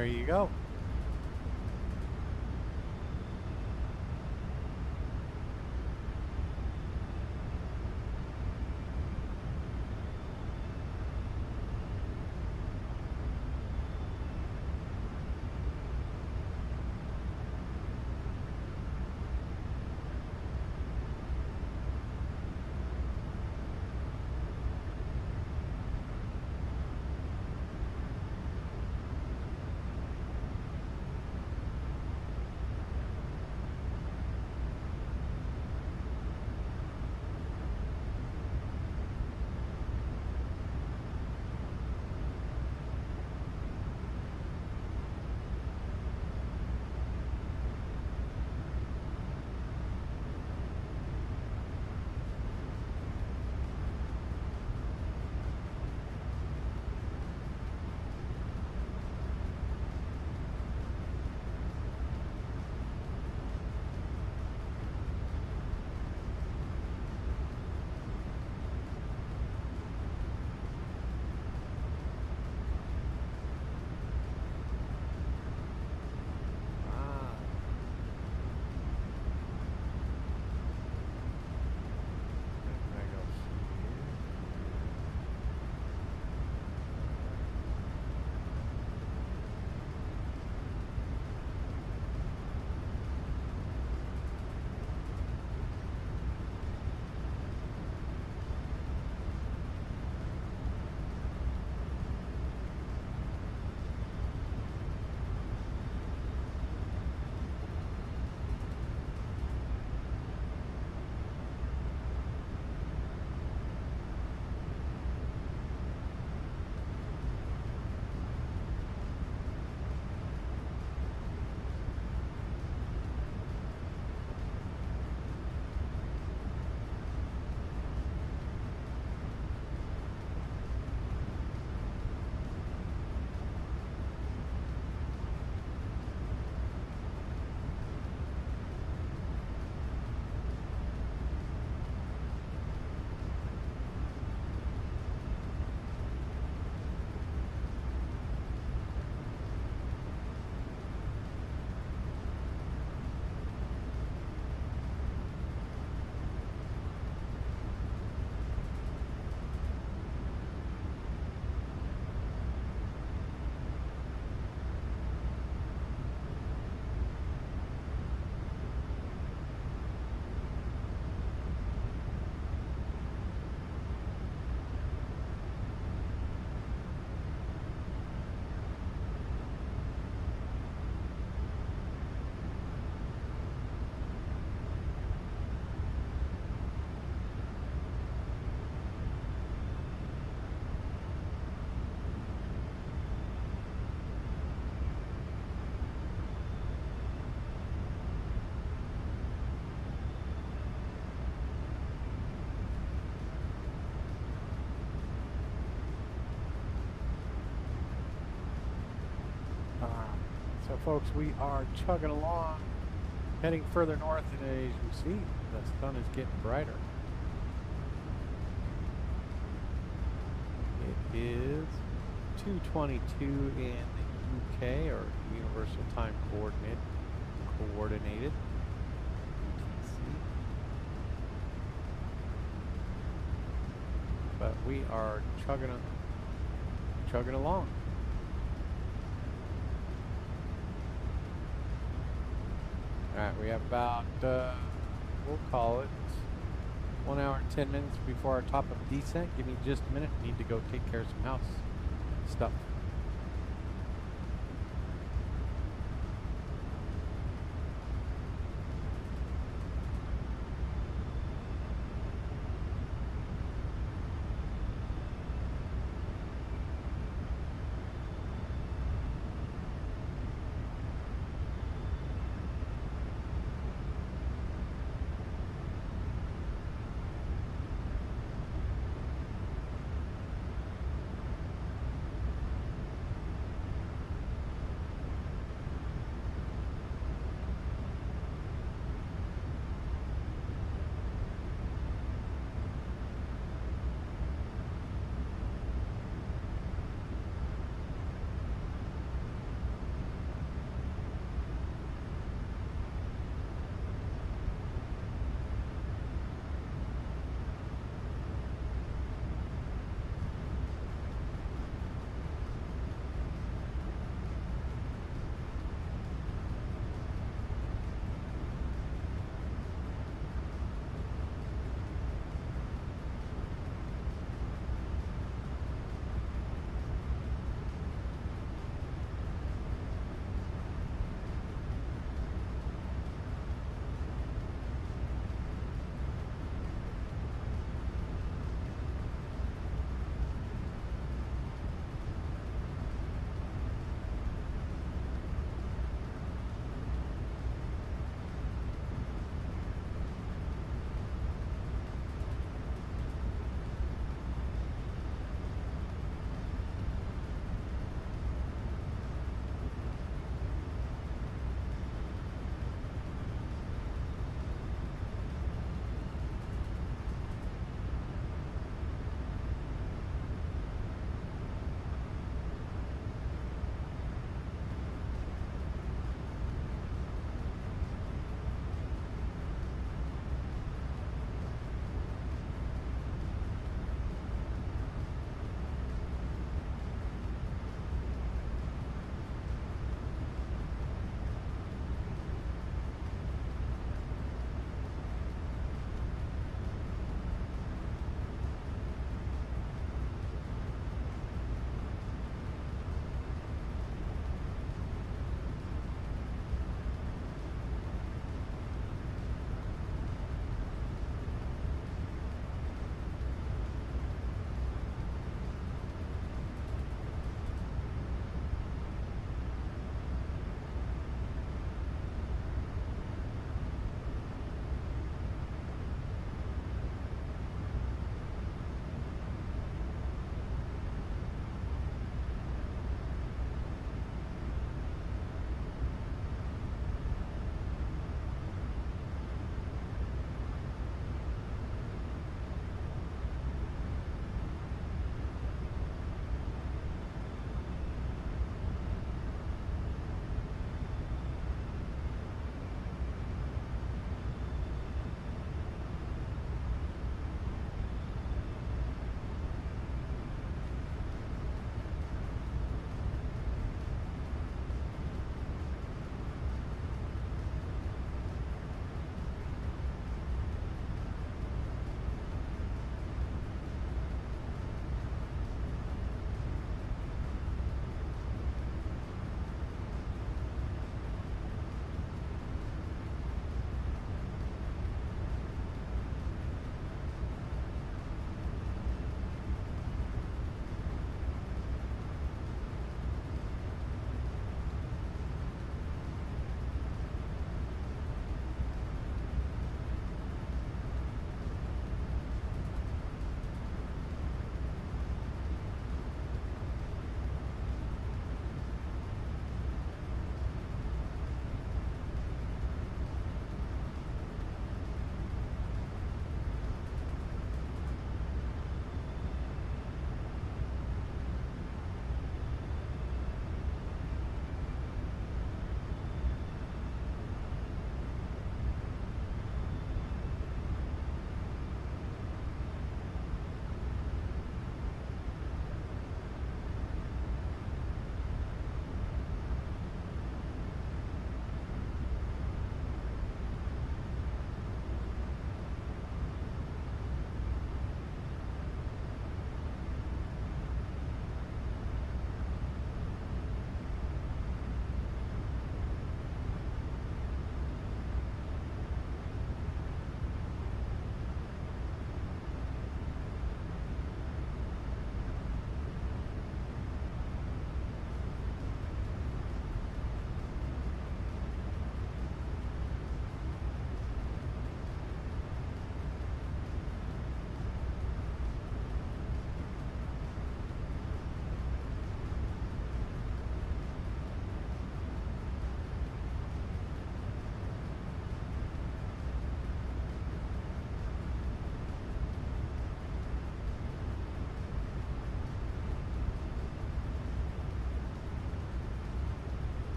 There you go. So folks, we are chugging along, heading further north, and as you see, the sun is getting brighter. It is 2:22 in the UK, or Universal Time Coordinated, UTC. But we are chugging along. Alright, we have about, we'll call it 1 hour and 10 minutes before our top of descent. Give me just a minute. Need to go take care of some house stuff.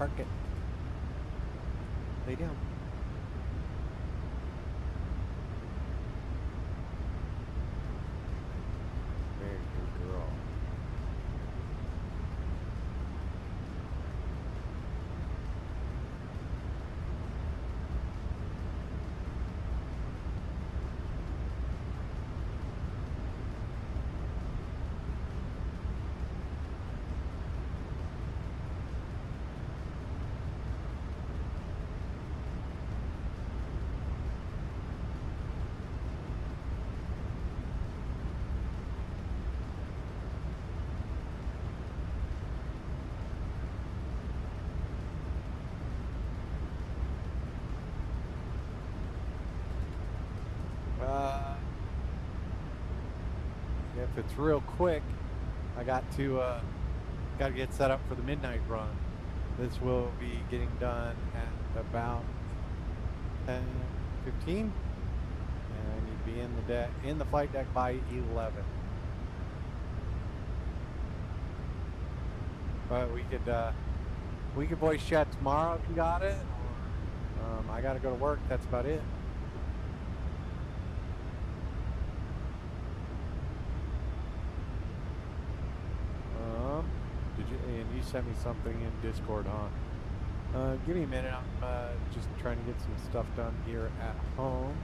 Park it. Lay down. Very good girl. If it's real quick, I got to get set up for the midnight run. This will be getting done at about 10:15, and I need to be in the flight deck by 11. But we could voice chat tomorrow if you got it, or I got to go to work. That's about it. And you sent me something in Discord, huh? Give me a minute. I'm just trying to get some stuff done here at home.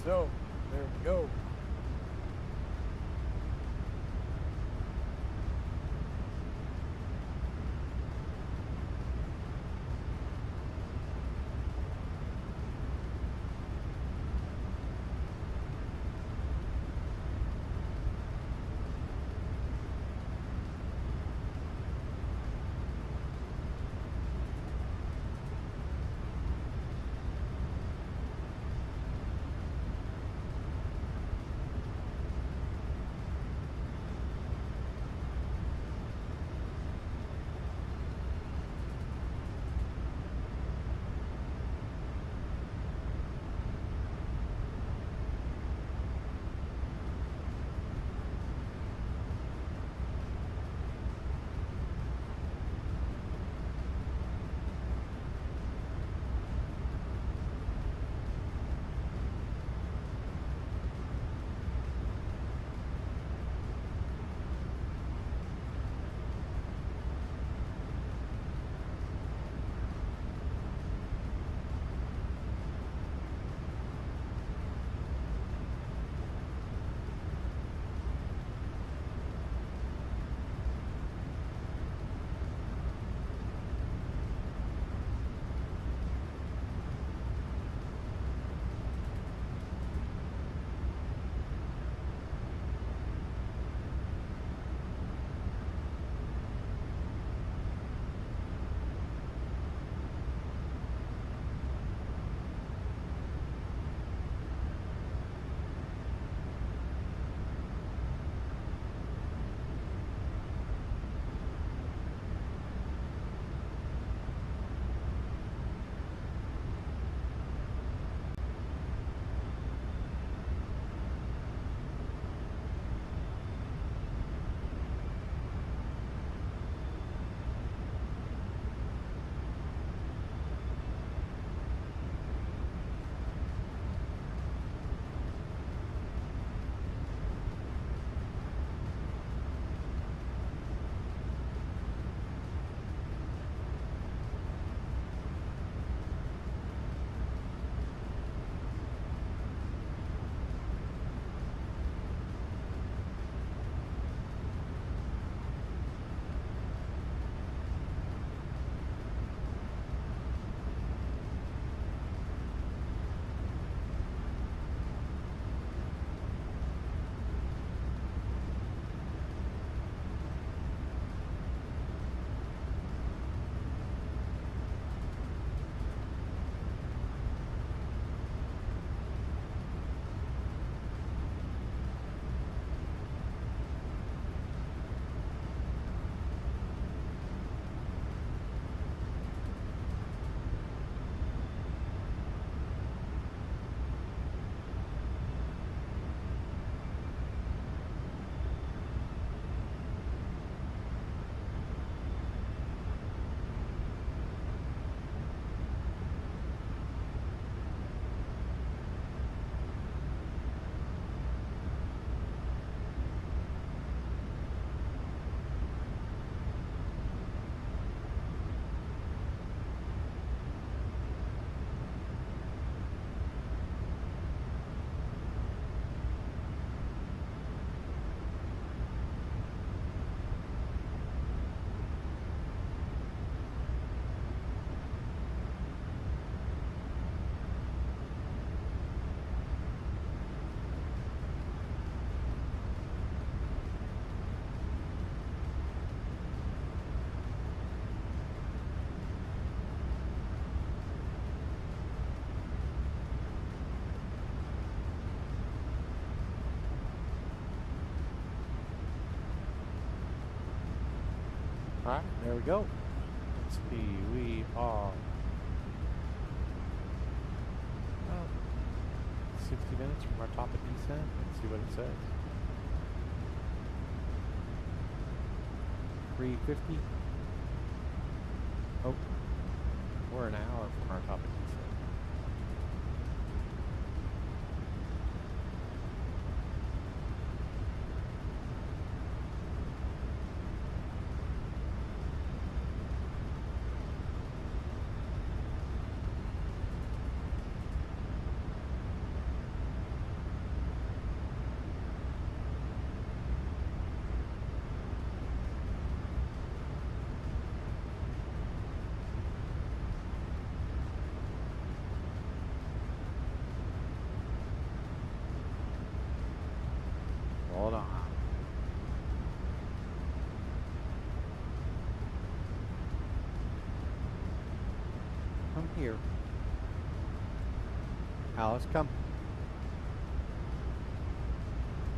So, there we go. All right, there we go. Let's see, we are about 60 minutes from our top of descent. Let's see what it says. 350. Oh, we're an hour from our top of descent. Hold on. Come here. Alice, come.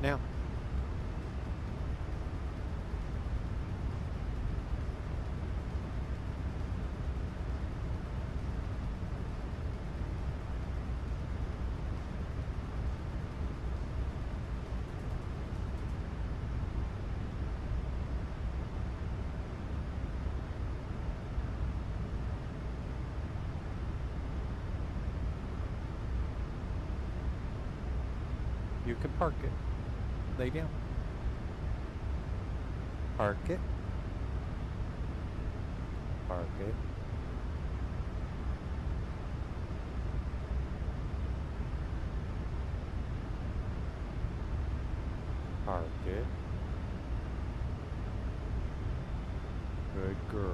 Now. You can park it. Lay down. Park it. Park it. Park it. Good girl.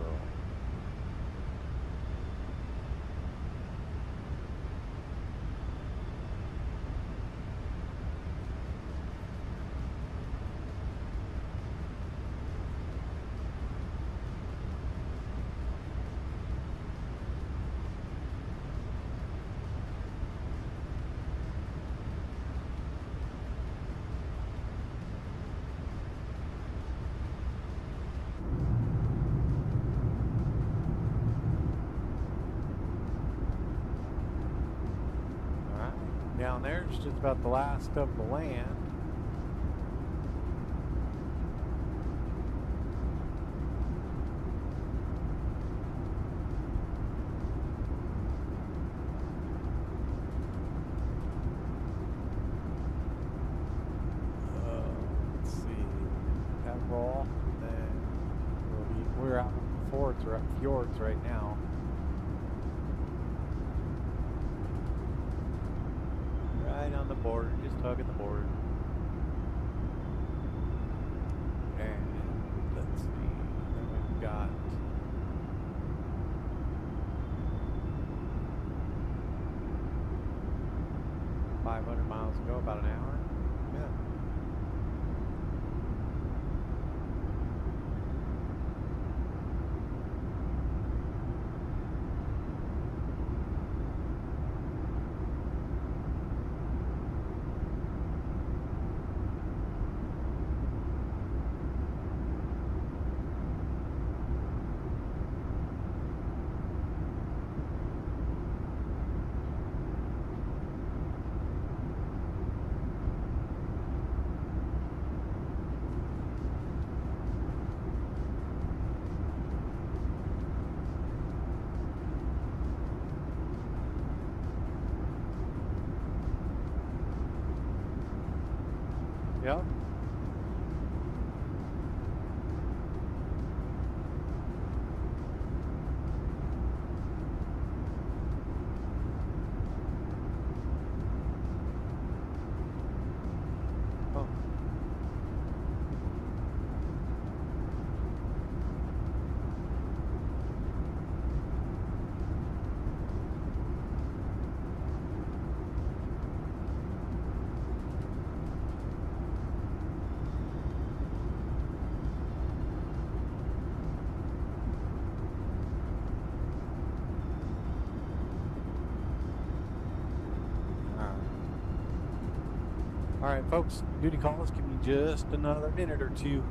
Down there is just about the last of the land. Let's see, Avril, then we're out in the fjords, or fjords right now. Right on the border, just hugging the border. And let's see, then we've got $500 miles to go, about an hour. Yeah. Yep. Oh. All right, folks, duty calls. Give me just another minute or two.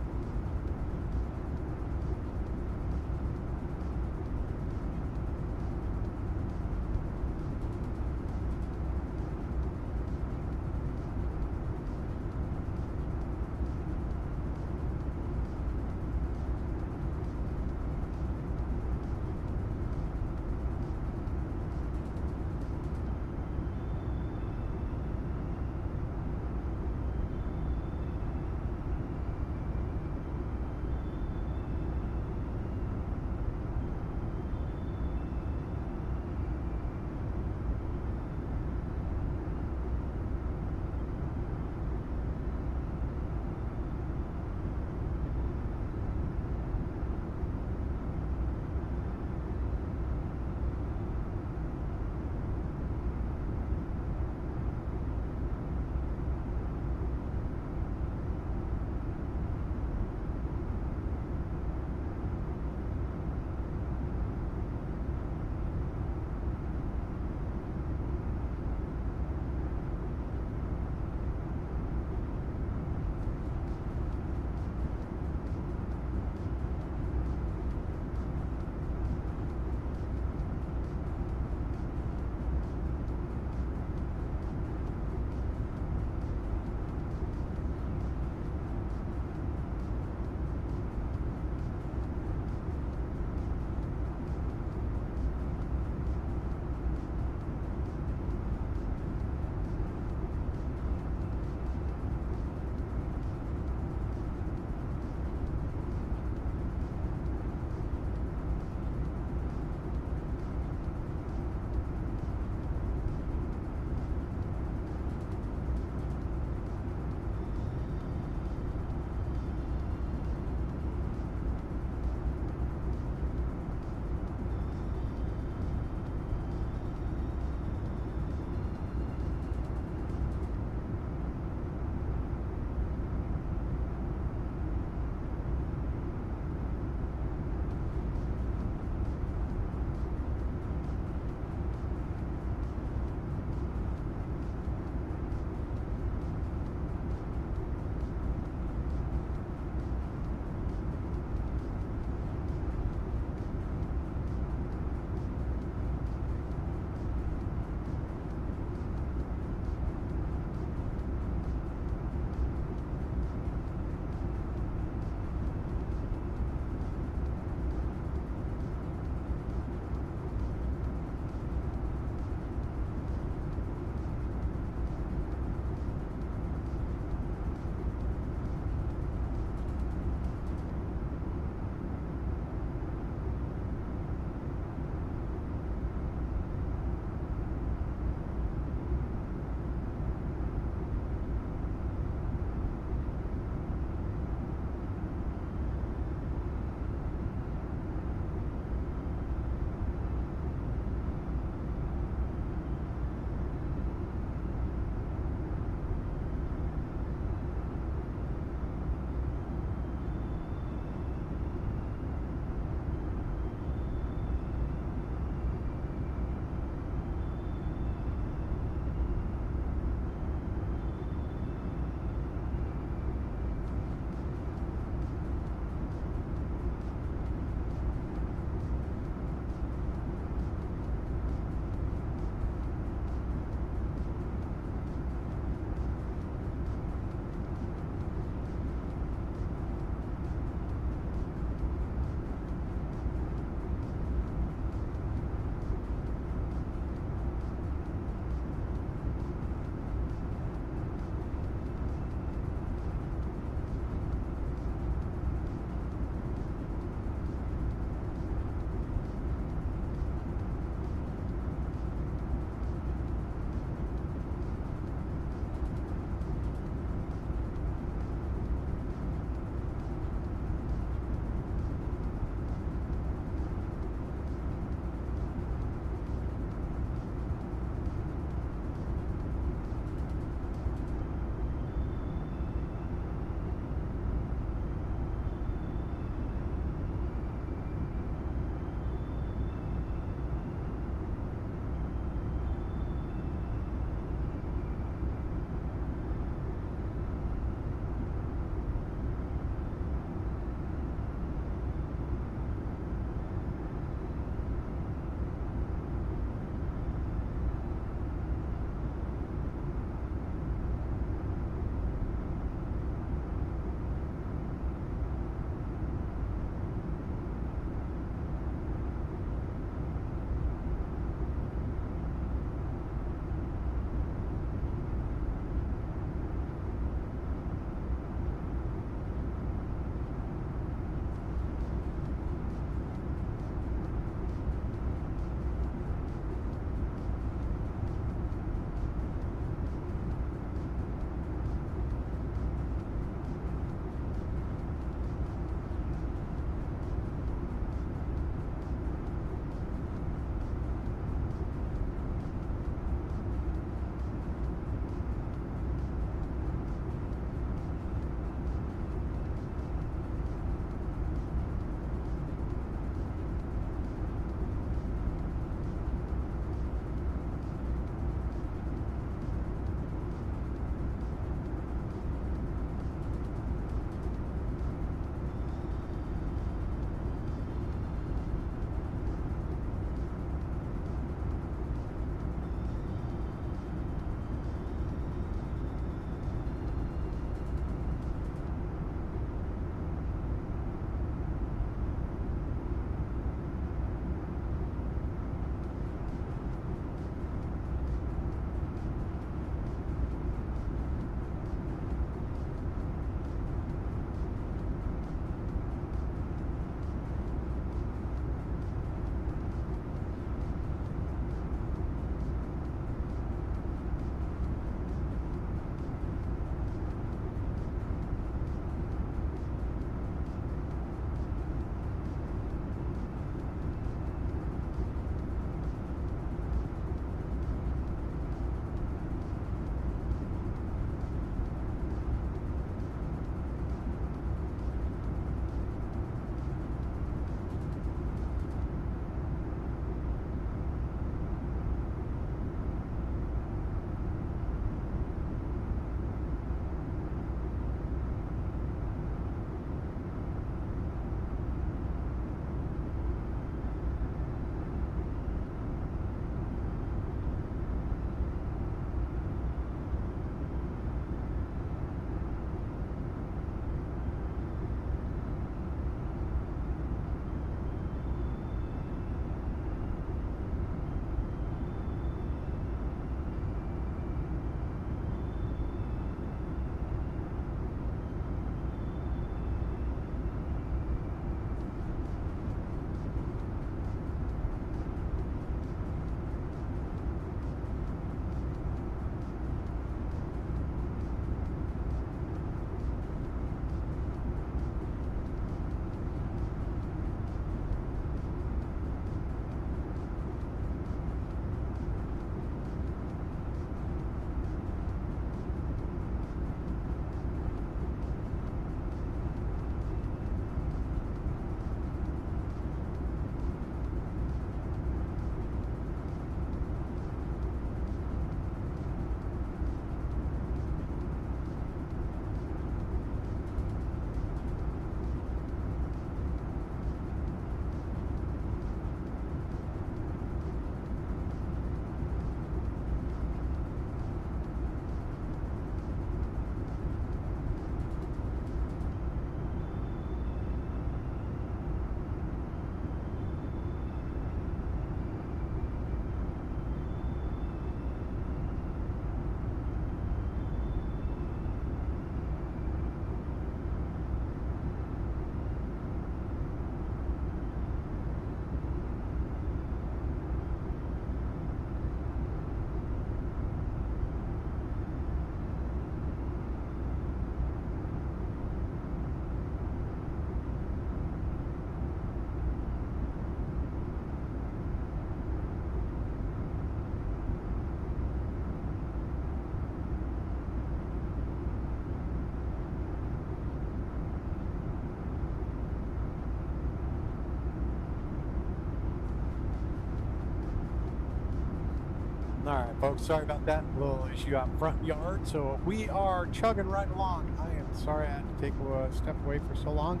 All right, folks, sorry about that little issue out front yard. So we are chugging right along. I am sorry I had to take a step away for so long.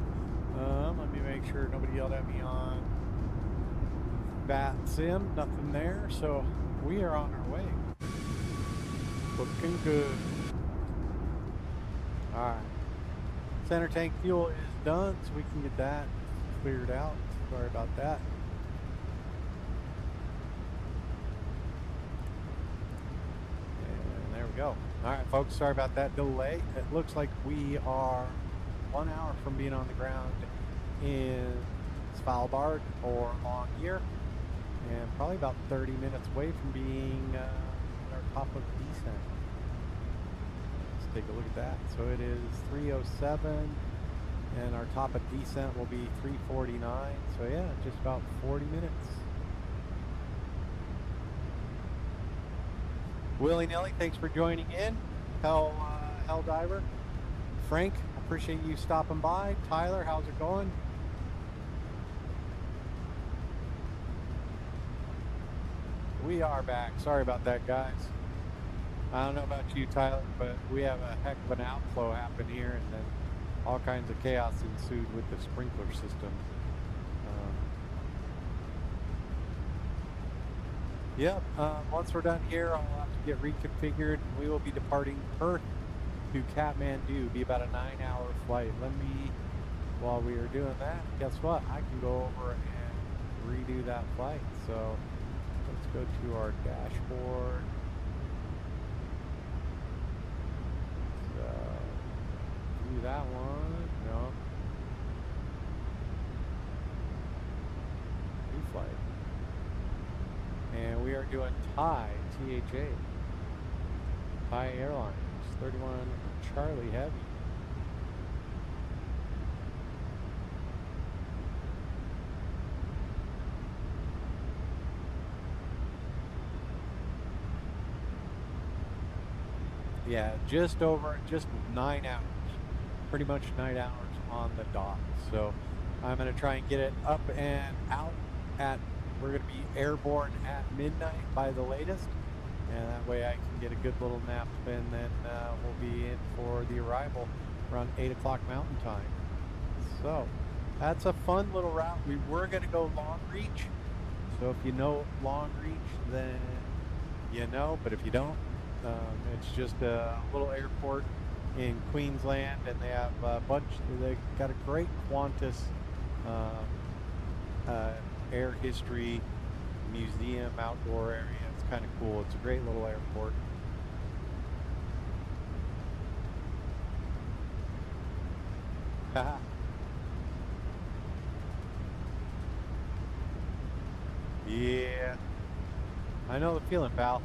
Let me make sure nobody yelled at me on VATSIM. Nothing there. So we are on our way. Looking good. All right. Center tank fuel is done, so we can get that cleared out. Sorry about that. And there we go. All right, folks, sorry about that delay. It looks like we are 1 hour from being on the ground in Svalbard or Longyearbyen, and probably about 30 minutes away from being at our top of descent. Let's take a look at that. So it is 3:07, and our top of descent will be 3:49. So yeah, just about 40 minutes. Willy Nilly, thanks for joining in. Hell Diver. Frank, appreciate you stopping by. Tyler, how's it going? We are back. Sorry about that, guys. I don't know about you, Tyler, but we have a heck of an outflow happen here, and then all kinds of chaos ensued with the sprinkler system. Once we're done here, I'll have to get reconfigured. We will be departing Perth to Kathmandu. Be about a 9-hour flight. While we are doing that, guess what? I can go over and redo that flight. So let's go to our dashboard. Do that one. No. New flight. And we are doing Thai, THA. Thai Airlines, 31 Charlie Heavy. Yeah, just 9 hours. Pretty much 9 hours on the dot. So I'm going to try and get it up and out we're going to be airborne at midnight by the latest. And that way I can get a good little nap, and then we'll be in for the arrival around 8 o'clock Mountain Time. So that's a fun little route. We were going to go Long Reach. So if you know Long Reach, then you know. But if you don't, it's just a little airport in Queensland, and they have they got a great Qantas air history museum outdoor area. It's kind of cool. It's a great little airport. Yeah, I know the feeling, pal.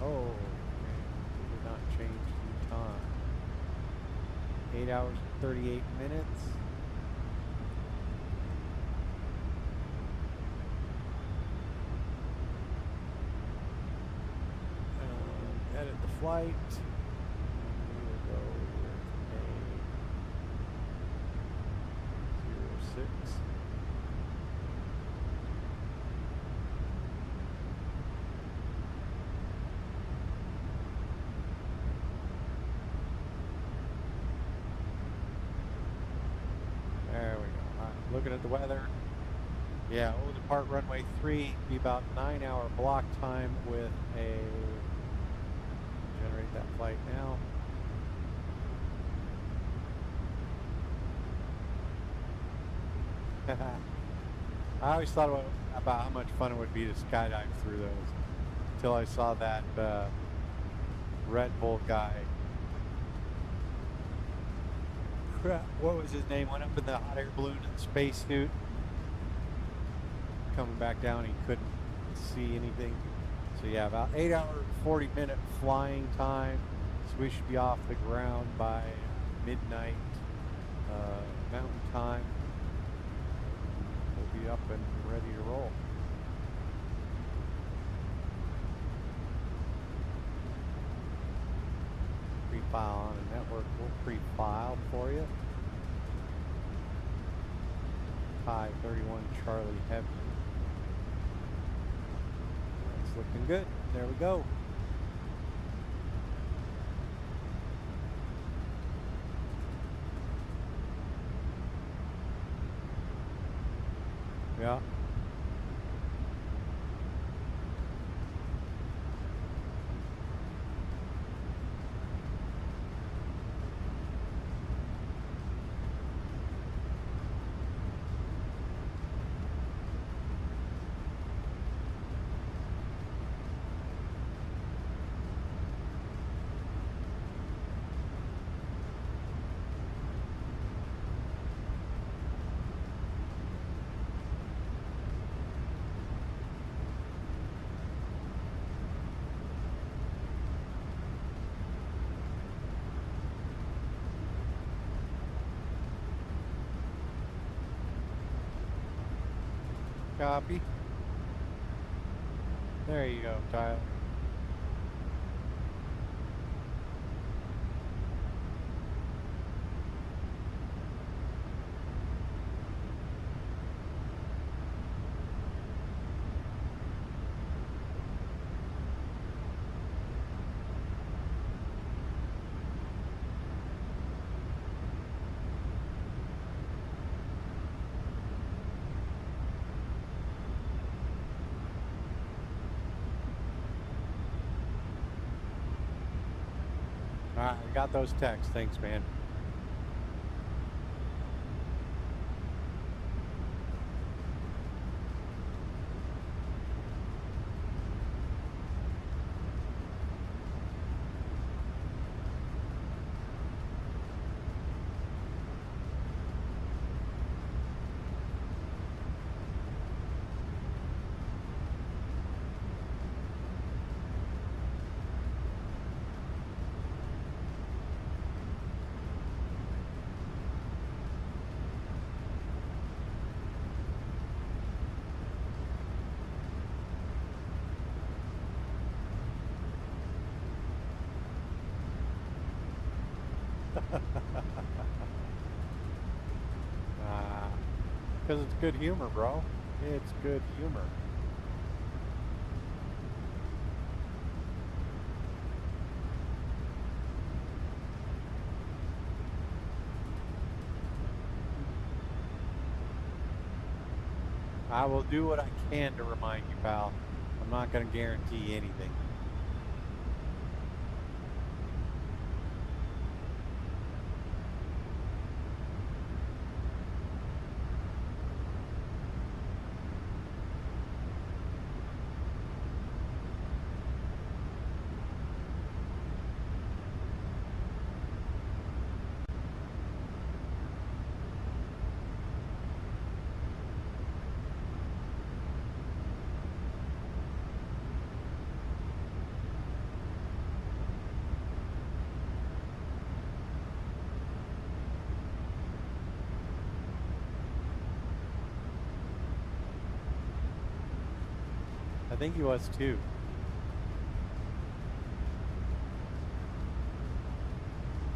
Oh, we did not change the time. 8 hours and 38 minutes. Edit the flight. We will go with a 06. There we go. Looking at the weather. Yeah, we'll depart runway 3. Be about 9-hour block time with a. Generate that flight now. I always thought about how much fun it would be to skydive through those, until I saw that Red Bull guy. What was his name? Went up in the hot air balloon in the spacesuit. Coming back down, he couldn't see anything. So yeah, about 8 hour, 40-minute flying time. So we should be off the ground by midnight Mountain Time. We'll be up and ready to roll. Pre-file on a network. We'll pre-file for you. Thai 31 Charlie Heavy. It's looking good. There we go. Yeah. Copy. There you go, Tyler. All right, I got those texts. Thanks, man. Because it's good humor, bro. It's good humor. I will do what I can to remind you, pal. I'm not going to guarantee anything. I think he was too.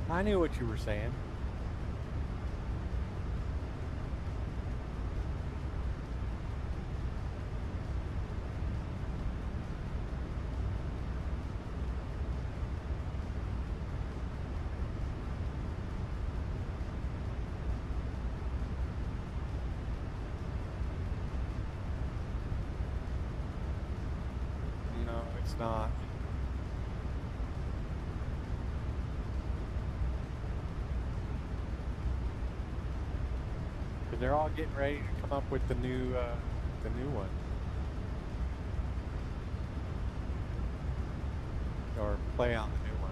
I knew what you were saying. No, it's not. Because they're all getting ready to come up with the new one. Or play on the new one.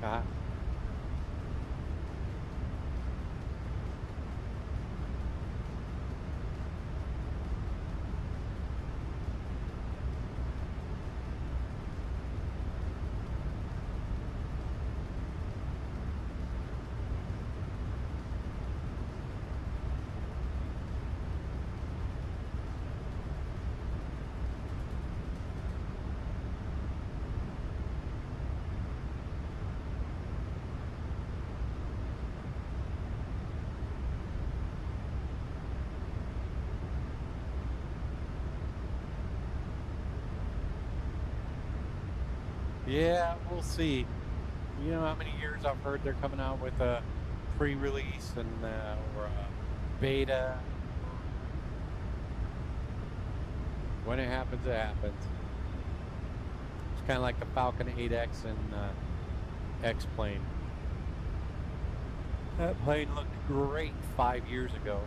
Ah. Yeah, we'll see. You know how many years I've heard they're coming out with a pre-release and or a beta, or when it happens, it happens. It's kind of like the Falcon 8X and X-plane. That plane looked great 5 years ago.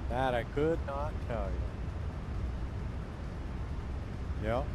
That I could not tell you. Yep.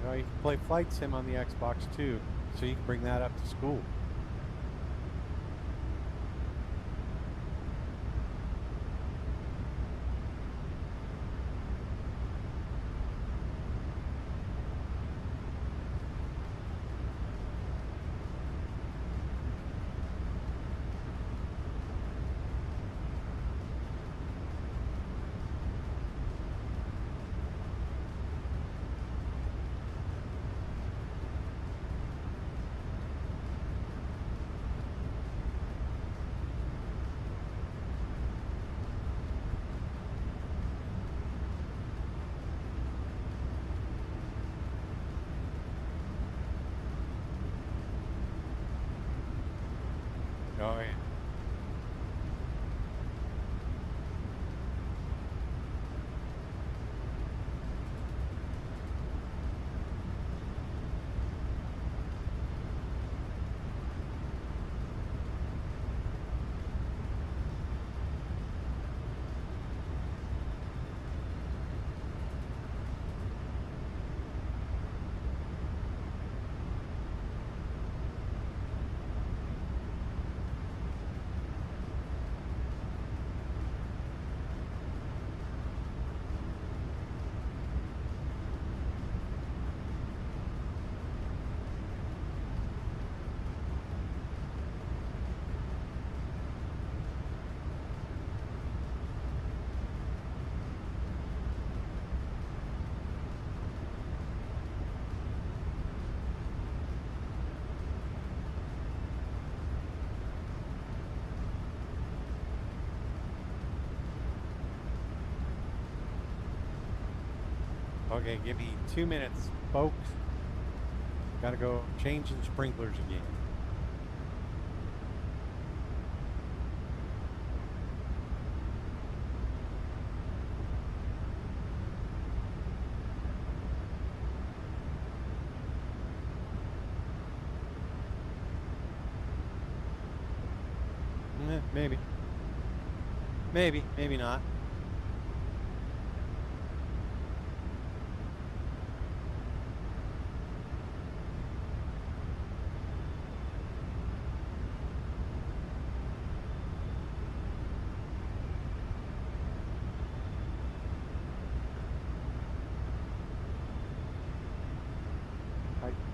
You know, you can play Flight Sim on the Xbox too, so you can bring that up to school. Oh yeah. Okay, give me 2 minutes, folks. Gotta go change the sprinklers again. Maybe. Maybe not.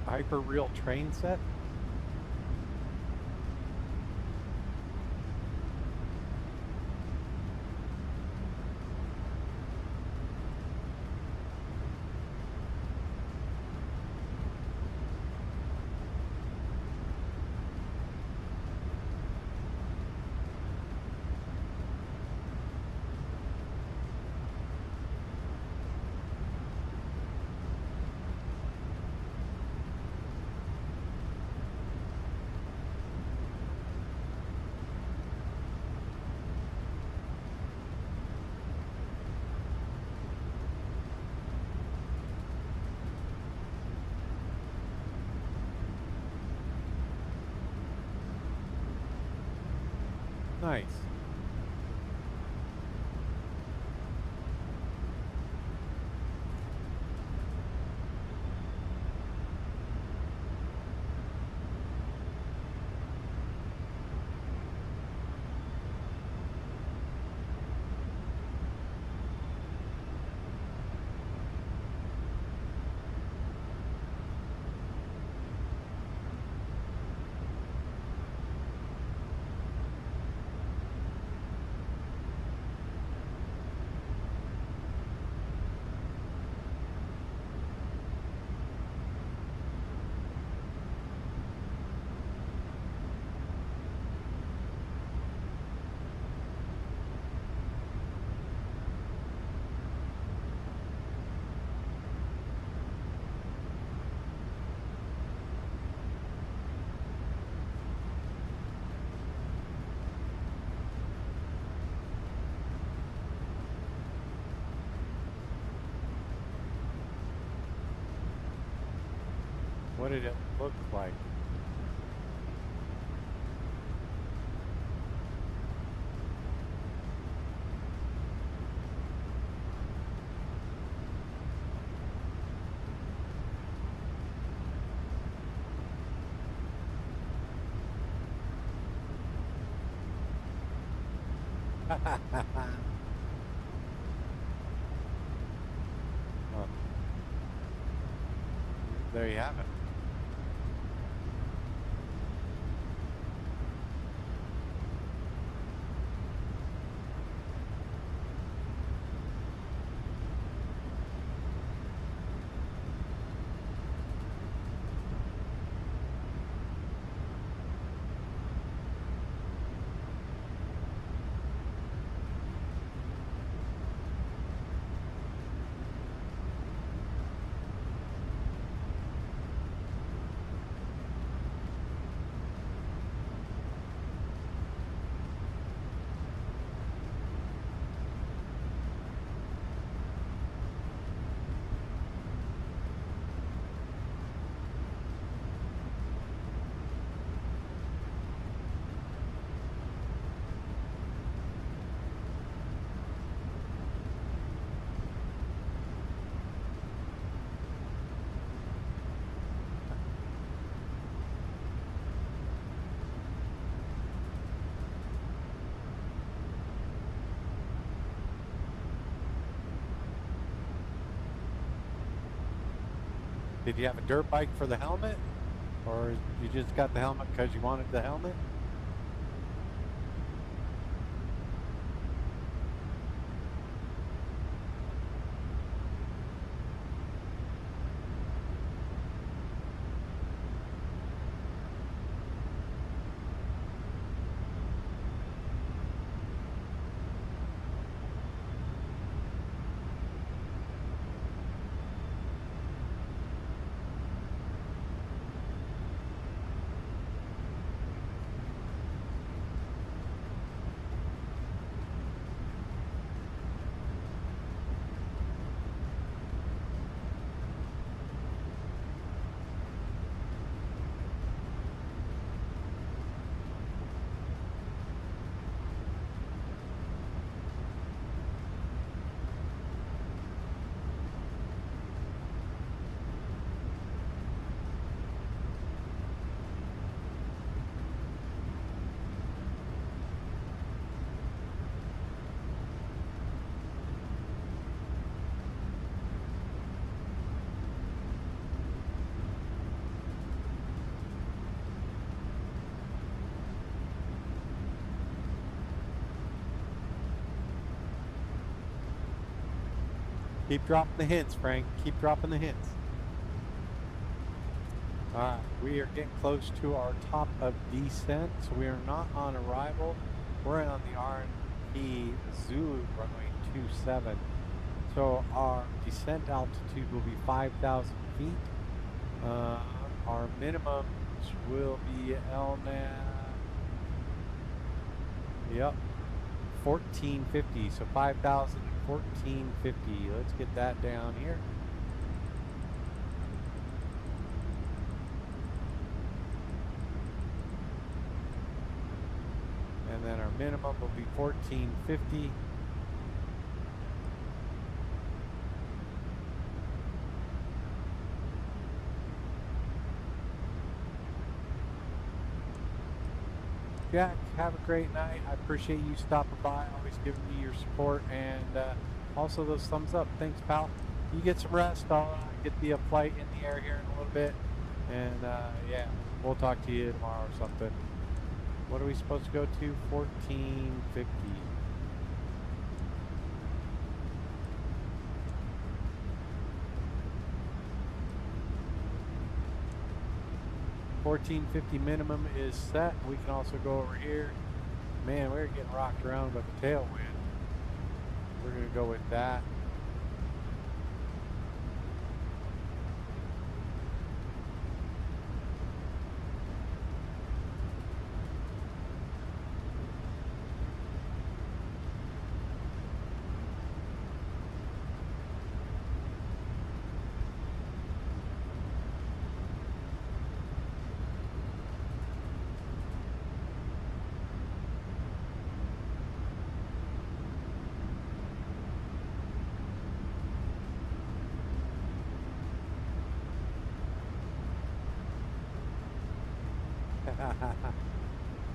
Hyper real train set? Nice. What did it look like? Well, there you have it. Did you have a dirt bike for the helmet? Or you just got the helmet because you wanted the helmet? Keep dropping the hints, Frank. Keep dropping the hints. Alright, we are getting close to our top of descent, so we are not on arrival. We're on the RNP Zulu runway 27. So our descent altitude will be 5,000 feet. Our minimums will be LNAV. Yep. 1450. So 5,000, 1450. Let's get that down here. And then our minimum will be 1450. Jack, have a great night. I appreciate you stopping by, always giving me your support, and also those thumbs up. Thanks, pal. You get some rest. I'll get the flight in the air here in a little bit, and yeah, we'll talk to you tomorrow or something. What are we supposed to go to? 1450. $14.50 minimum is set. We can also go over here. Man, we're getting rocked around by the tailwind. We're gonna go with that.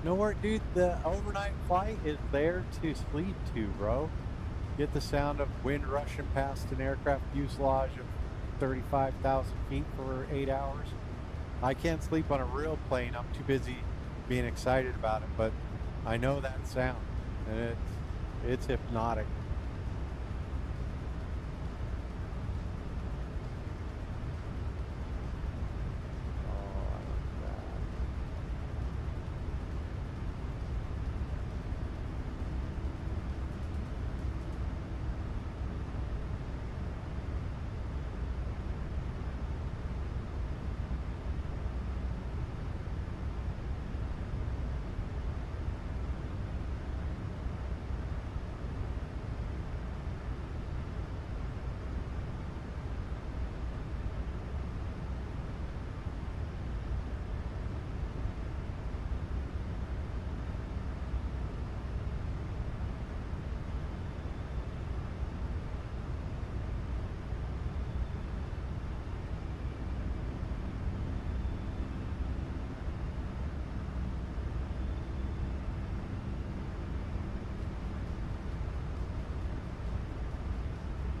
No work, dude. The overnight flight is there to sleep to, bro. Get the sound of wind rushing past an aircraft fuselage of 35,000 feet for 8 hours. I can't sleep on a real plane. I'm too busy being excited about it, but I know that sound, and it's hypnotic.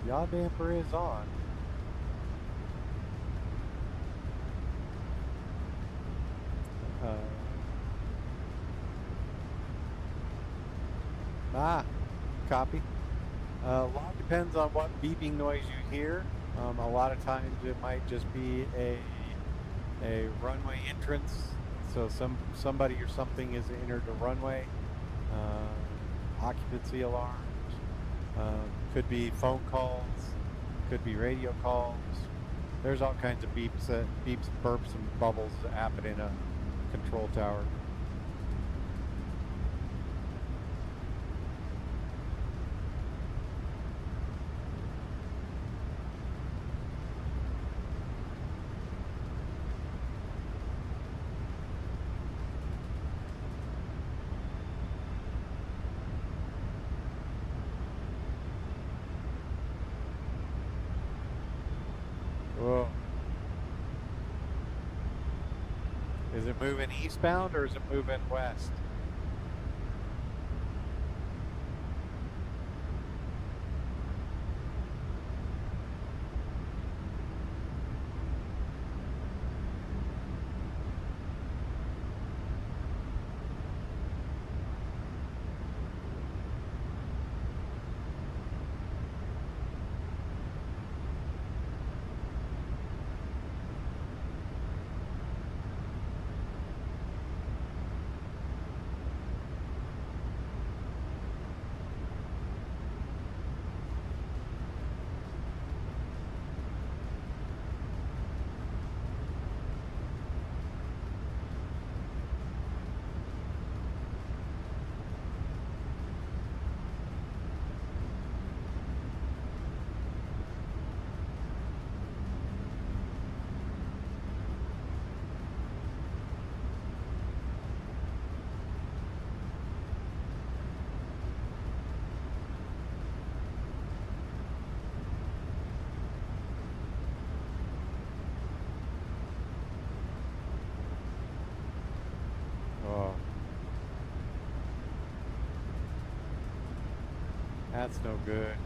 Yaw damper is on. Copy. A lot depends on what beeping noise you hear. A lot of times it might just be a runway entrance. So somebody or something has entered the runway. Occupancy alarms. Could be phone calls. Could be radio calls. There's all kinds of beeps, burps, and bubbles that happen in a control tower. Whoa. Is it moving eastbound or is it moving west? That's no good.